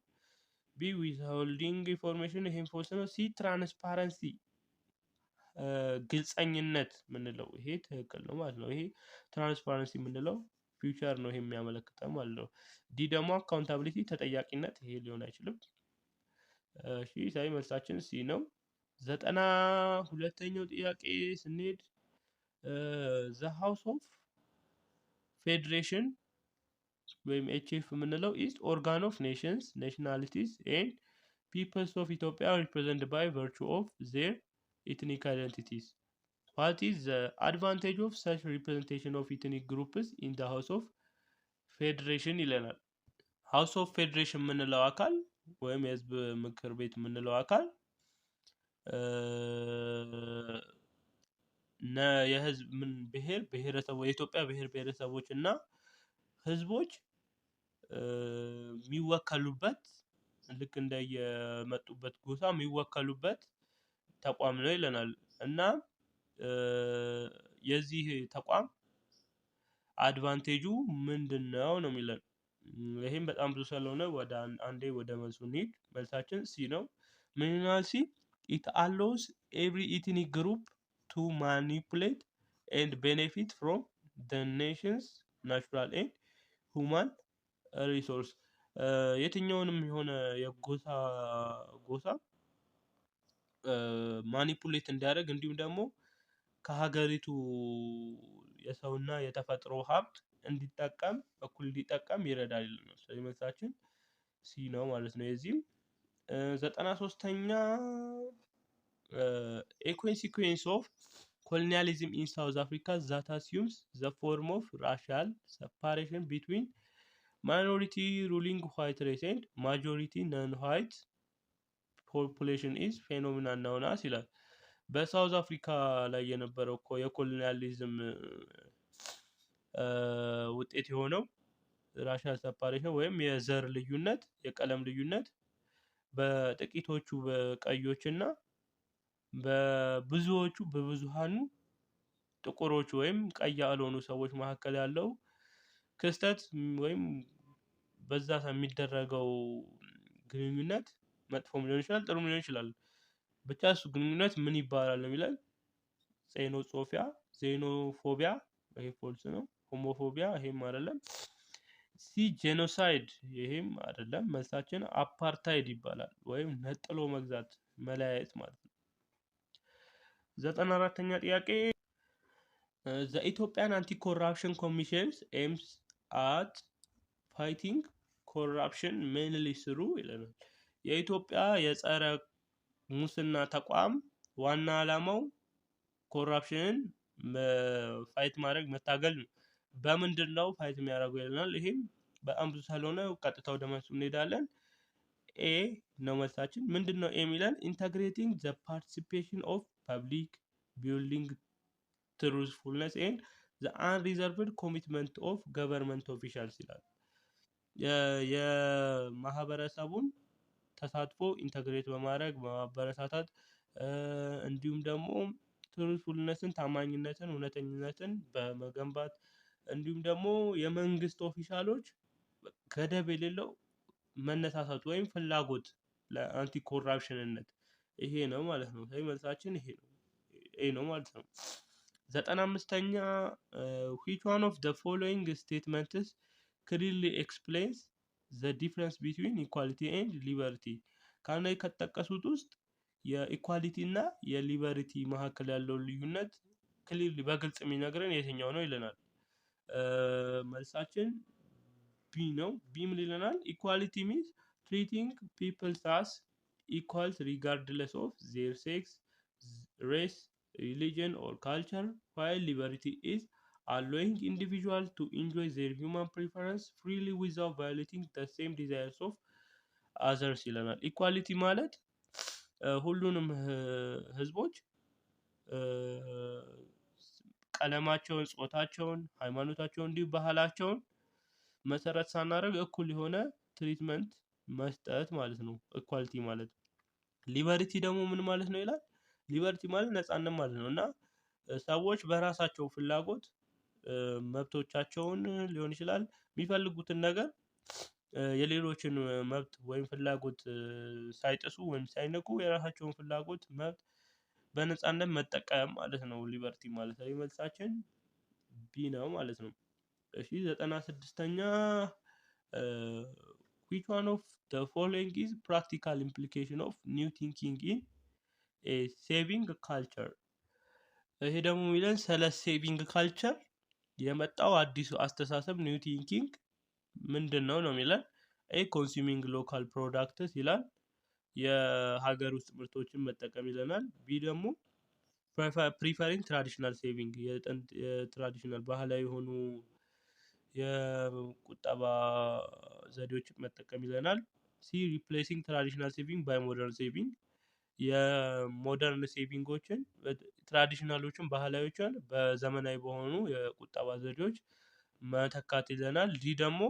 ቢ ዊዝሆልዲንግ ኢንፎርሜሽን ይሄም ፎልስ ነው። ሲ ትራንስፓረንሲ ግልጸኝነት ምንለው ይሄ ትክክል ነው ማለት ነው። ይሄ ትራንስፓረንሲ ምንለው ፊቸር ነው ይሄ የሚያመለክተው ማለት ነው። ዲ ደግሞ አካውንታቢሊቲ ተጠያቂነት ይሄ ሊሆን አይችልም። እሺ ሳይ መልሳችን ሲ ነው። 92ኛው ጥያቄ ስንሄድ the house of federation ወይም HF የምንለው is organ of nations nationalities and peoples of Ethiopia represented by virtue of their ethnic identities. What is the advantage of such representation of ethnic groups in the house of federation ይለናል። house of federation የምንለው አካል ወይም የህዝብ ምክር ቤት የምንለው አካል የህዝብ ብሔረሰቦች የኢትዮጵያ ብሔረሰቦች እና ህዝቦች የሚወከሉበት ልክ እንደየመጡበት ጎሳ የሚወከሉበት ተቋም ነው ይለናል። እና የዚህ ተቋም አድቫንቴጁ ምንድነው ነው የሚለን። ይሄም በጣም ብዙ ስለሆነ ወደ መልሱ እንሂድ። መልሳችን ሲ ነው። ምን ይላል ሲ? it allows every ethnic group to manipulate and benefit from the nation's natural and human resource የትኛውንም የሆነ ጎሳ ማኒፑሌት እንዲያደርግ እንዲሁም ደግሞ ከሀገሪቱ የሰውና የተፈጥሮ ሀብት እንዲጠቀም እኩል እንዲጠቀም ይረዳል ይላል። ስለዚህ መልሳችን ሲ ነው ማለት ነው። የዚህም 93ኛ a consequence of colonialism in South Africa that assumes the form of racial separation between minority ruling white race and majority non-white population is phenomenon known as ይላል። በሳውዝ አፍሪካ ላይ የነበረው የኮሎኒያሊዝም ውጤት የሆነው ራሻል ሰፓሬሽን ወይም የዘር ልዩነት የቀለም ልዩነት በጥቂቶቹ በቀዮችና በብዙዎቹ በብዙሃኑ ጥቁሮች ወይም ቀይ ያልሆኑ ሰዎች መካከል ያለው ክስተት ወይም በዛ የሚደረገው ግንኙነት መጥፎም ሊሆን ይችላል ጥሩም ሊሆን ይችላል። ብቻ እሱ ግንኙነት ምን ይባላል የሚለን ዜኖፎቢያ ይሄ ፎልስ ነው። ሆሞፎቢያ ይሄም አይደለም። ሲ ጄኖሳይድ ይሄም አይደለም። መልሳችን አፓርታይድ ይባላል ወይም ነጥሎ መግዛት መለያየት ማለት ነው። 94ኛ ጥያቄ the Ethiopian Anti-Corruption Commission aims at fighting corruption mainly through ይለናል። የኢትዮጵያ የጸረ ሙስና ተቋም ዋና ዓላማው ኮራፕሽንን ፋይት ማድረግ መታገል ነው። በምንድነው ፋይት የሚያደርገው ይለናል። ይሄም በጣም ብዙ ስለሆነ ቀጥታ ወደ መልሱ እንሄዳለን። ኤ ነው መልሳችን። ምንድነው ኤ የሚለን integrating the participation of public building truthfulness and the unreserved commitment of government officials ይላል። የማህበረሰቡን ተሳትፎ ኢንተግሬት በማድረግ በማበረታታት እንዲሁም ደግሞ ትሩትፉልነስን ታማኝነትን እውነተኝነትን በመገንባት እንዲሁም ደግሞ የመንግስት ኦፊሻሎች ገደብ የሌለው መነሳሳት ወይም ፍላጎት ለአንቲ ኮራፕሽንነት ይሄ ነው ማለት ነው። ስለዚህ መልሳችን ይሄ ነው ማለት ነው። 95ኛ which one of the following statements clearly explains the difference between equality and liberty ከላይ ከተጠቀሱት ውስጥ የኢኳሊቲ እና የሊበሪቲ መካከል ያለው ልዩነት ክሊርሊ በግልጽ የሚነግረን የትኛው ነው ይለናል። መልሳችን ቢ ነው። ቢ ምን ይለናል? ኢኳሊቲ means treating people as equals regardless of their sex, race, religion or culture, while liberty is allowing individuals to enjoy their human preference freely without violating the same desires of others ይለናል። ኢኳሊቲ ማለት ሁሉንም ህዝቦች ቀለማቸውን፣ ጾታቸውን፣ ሃይማኖታቸውን እንዲሁም ባህላቸውን መሰረት ሳናደርግ እኩል የሆነ ትሪትመንት መስጠት ማለት ነው ኢኳሊቲ ማለት። ሊበሪቲ ደግሞ ምን ማለት ነው ይላል? ሊበሪቲ ማለት ነፃነት ማለት ነው እና ሰዎች በራሳቸው ፍላጎት መብቶቻቸውን ሊሆን ይችላል የሚፈልጉትን ነገር የሌሎችን መብት ወይም ፍላጎት ሳይጥሱ ወይም ሳይነኩ የራሳቸውን ፍላጎት መብት በነፃነት መጠቀም ማለት ነው ሊበርቲ ማለት ነው። መልሳችን ቢ ነው ማለት ነው። እሺ 96ኛ which one of the following is practical implication of new thinking in a saving culture ይሄ ደግሞ የሚለን ስለ ሴቪንግ ካልቸር የመጣው አዲሱ አስተሳሰብ ኒው ቲንኪንግ ምንድነው ነው የሚለን። ኤ ኮንሱሚንግ ሎካል ፕሮዳክትስ ይላል፣ የሀገር ውስጥ ምርቶችን መጠቀም ይለናል። ቢ ደግሞ ፕሪፈሪንግ ትራዲሽናል ሴቪንግ የትራዲሽናል ባህላዊ የሆኑ የቁጠባ ዘዴዎችን መጠቀም ይለናል። ሲ ሪፕሌሲንግ ትራዲሽናል ሴቪንግ ባይ ሞደርን ሴቪንግ የሞደርን ሴቪንጎችን ትራዲሽናሎችን ባህላዊዎችን በዘመናዊ በሆኑ የቁጠባ ዘዴዎች መተካት ይለናል። ዲ ደግሞ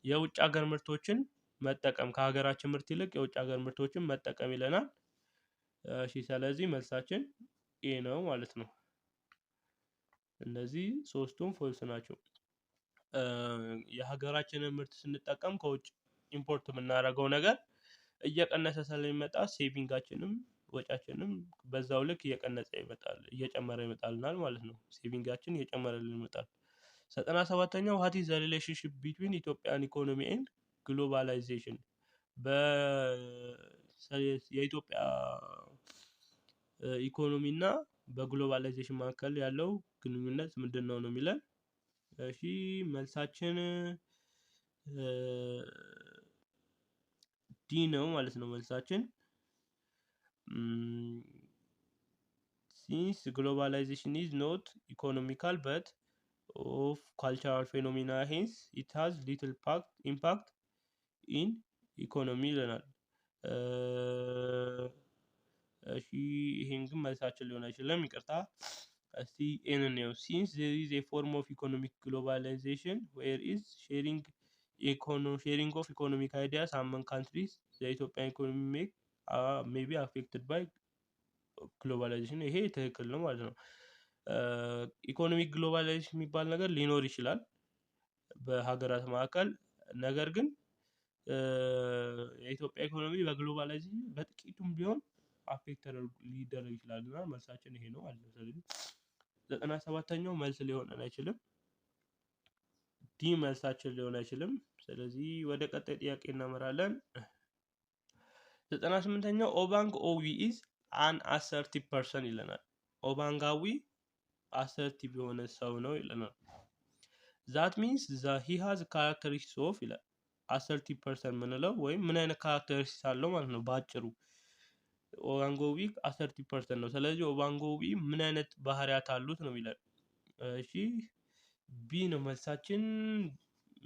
የውጭ ሀገር ምርቶችን መጠቀም ከሀገራችን ምርት ይልቅ የውጭ ሀገር ምርቶችን መጠቀም ይለናል። እሺ ስለዚህ መልሳችን ኤ ነው ማለት ነው። እነዚህ ሶስቱም ፎልስ ናቸው። የሀገራችንን ምርት ስንጠቀም ከውጭ ኢምፖርት የምናደርገው ነገር እየቀነሰ ስለሚመጣ ሴቪንጋችንም ወጫችንም በዛው ልክ እየቀነሰ ይመጣል እየጨመረ ይመጣልናል ማለት ነው። ሴቪንጋችን እየጨመረልን ይመጣል። 97ኛው what is the relationship between Ethiopian economy and globalization የኢትዮጵያ ኢኮኖሚ እና በግሎባላይዜሽን መካከል ያለው ግንኙነት ምንድነው ነው የሚለን። እሺ መልሳችን ዲ ነው ማለት ነው። መልሳችን since globalization is not economical but of cultural phenomena hence it has little impact in economy ይለናል። እሺ ይሄን ግን መልሳችን ሊሆን አይችልም፣ ይቅርታ። እስቲ ኤን ነው since there is a form of economic globalization where is sharing of economic ideas among countries the Ethiopian economy may be affected by globalization ይሄ ትክክል ነው ማለት ነው። ኢኮኖሚክ ግሎባላይዜሽን የሚባል ነገር ሊኖር ይችላል በሀገራት መካከል፣ ነገር ግን የኢትዮጵያ ኢኮኖሚ በግሎባላይዜሽን በጥቂቱም ቢሆን አፌክት ሊደረግ ይችላል እና መልሳችን ይሄ ነው ማለት ነው። ስለዚህ 97ኛው መልስ ሊሆን አይችልም፣ ዲ መልሳችን ሊሆን አይችልም። ስለዚህ ወደ ቀጣይ ጥያቄ እናመራለን። 98ኛው ኦባንግ ኦዊ ኢዝ አን አሰርቲቭ ፐርሰን ይለናል። ኦባንጋዊ አሰርቲቭ የሆነ ሰው ነው ይለናል። that means that he has characteristics of ይላል። አሰርቲቭ ፐርሰን ምንለው ወይም ምን አይነት ካራክተሪስቲክስ አለው ማለት ነው ባጭሩ። ኦባንጎዊ አሰርቲቭ ፐርሰን ነው። ስለዚህ ኦባንጎዊ ምን አይነት ባህሪያት አሉት ነው የሚለን። እሺ ቢ ነው መልሳችን።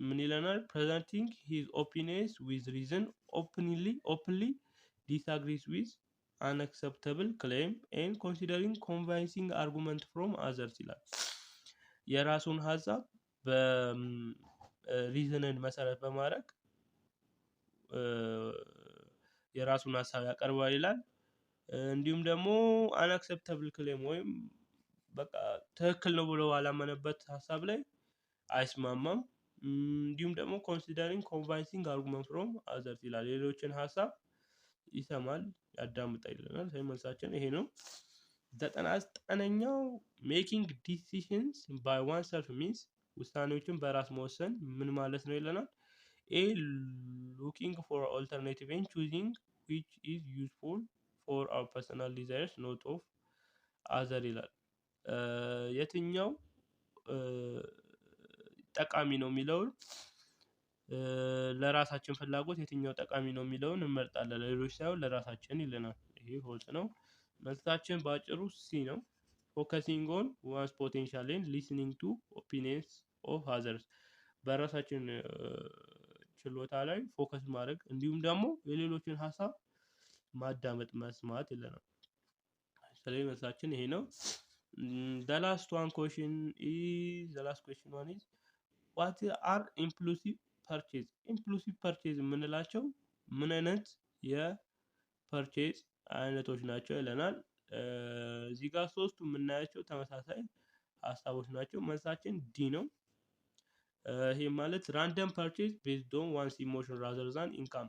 ምን ይለናል? presenting his opinions with reason openly disagrees with unacceptable claim and considering convincing argument from others ይላል። የራሱን ሀሳብ በሪዝንን መሰረት በማድረግ የራሱን ሀሳብ ያቀርባል ይላል። እንዲሁም ደግሞ አንአክሰፕተብል ክሌም ወይም በቃ ትክክል ነው ብሎ ባላመነበት ሀሳብ ላይ አይስማማም። እንዲሁም ደግሞ ኮንሲደሪንግ ኮንቫይንሲንግ አርጉመንት ፍሮም አዘርስ ይላል። ሌሎችን ሀሳብ ይሰማል ያዳምጣል ይለናል። መልሳችን ይሄ ነው። 99ኛው ሜኪንግ ዲሲዥንስ ባይ ዋን ሰልፍ ሚንስ ውሳኔዎችን በራስ መወሰን ምን ማለት ነው ይለናል። ኤ ሉኪንግ ፎር ኦልተርኔቲቭ ኤንድ ቹዚንግ ዊች ኢዝ ዩዝፉል ፎር አወር ፐርሰናል ዲዛይርስ ኖት ኦፍ አዘር ይላል። የትኛው ጠቃሚ ነው የሚለውን ለራሳችን ፍላጎት የትኛው ጠቃሚ ነው የሚለውን እንመርጣለን፣ ለሌሎች ሳይሆን ለራሳችን ይለናል። ይሄ ፎልስ ነው። መልሳችን በአጭሩ ሲ ነው። ፎከሲንግ ኦን ዋንስ ፖቴንሻል ኤንድ ሊስኒንግ ቱ ኦፒኒየንስ ኦፍ አዘርስ በራሳችን ችሎታ ላይ ፎከስ ማድረግ እንዲሁም ደግሞ የሌሎችን ሀሳብ ማዳመጥ መስማት ይለናል። ስለዚህ መልሳችን ይሄ ነው። the last question is what are impulsive purchase የምንላቸው ምን አይነት የፐርቼዝ አይነቶች ናቸው ይለናል። እዚህ ጋር ሶስቱ የምናያቸው ተመሳሳይ ሀሳቦች ናቸው። መልሳችን ዲ ነው። ይሄ ማለት ራንደም ፐርቼዝ ቤዝድ ኦን ዋንስ ኢሞሽን ራዘር ዛን ኢንካም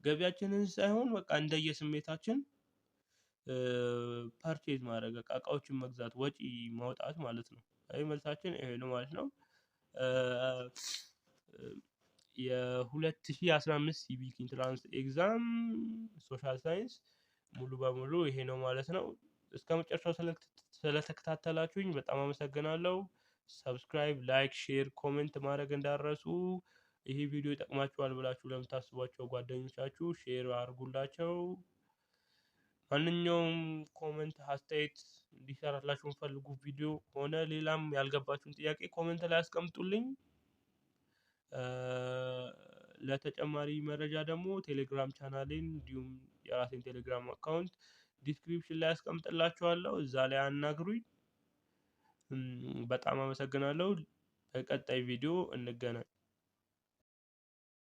ገቢያችንን ሳይሆን በቃ እንደየስሜታችን ፐርቼዝ ማድረግ እቃዎችን መግዛት ወጪ ማውጣት ማለት ነው። ይሄ መልሳችን ይሄ ነው ማለት ነው። የ2015 ሲቪክ ኢንትራንስ ኤግዛም ሶሻል ሳይንስ ሙሉ በሙሉ ይሄ ነው ማለት ነው። እስከመጨረሻው ስለተከታተላችሁኝ በጣም አመሰግናለሁ። ሰብስክራይብ፣ ላይክ፣ ሼር፣ ኮሜንት ማድረግ እንዳትረሱ። ይሄ ቪዲዮ ይጠቅማችኋል ብላችሁ ለምታስቧቸው ጓደኞቻችሁ ሼር አድርጉላቸው። ማንኛውም ኮሜንት አስተያየት እንዲሰራላችሁ የምትፈልጉ ቪዲዮ ሆነ ሌላም ያልገባችሁን ጥያቄ ኮሜንት ላይ አስቀምጡልኝ። ለተጨማሪ መረጃ ደግሞ ቴሌግራም ቻናሌን እንዲሁም የራሴን ቴሌግራም አካውንት ዲስክሪፕሽን ላይ አስቀምጥላችኋለሁ፣ እዛ ላይ አናግሩኝ። በጣም አመሰግናለሁ። በቀጣይ ቪዲዮ እንገናኝ።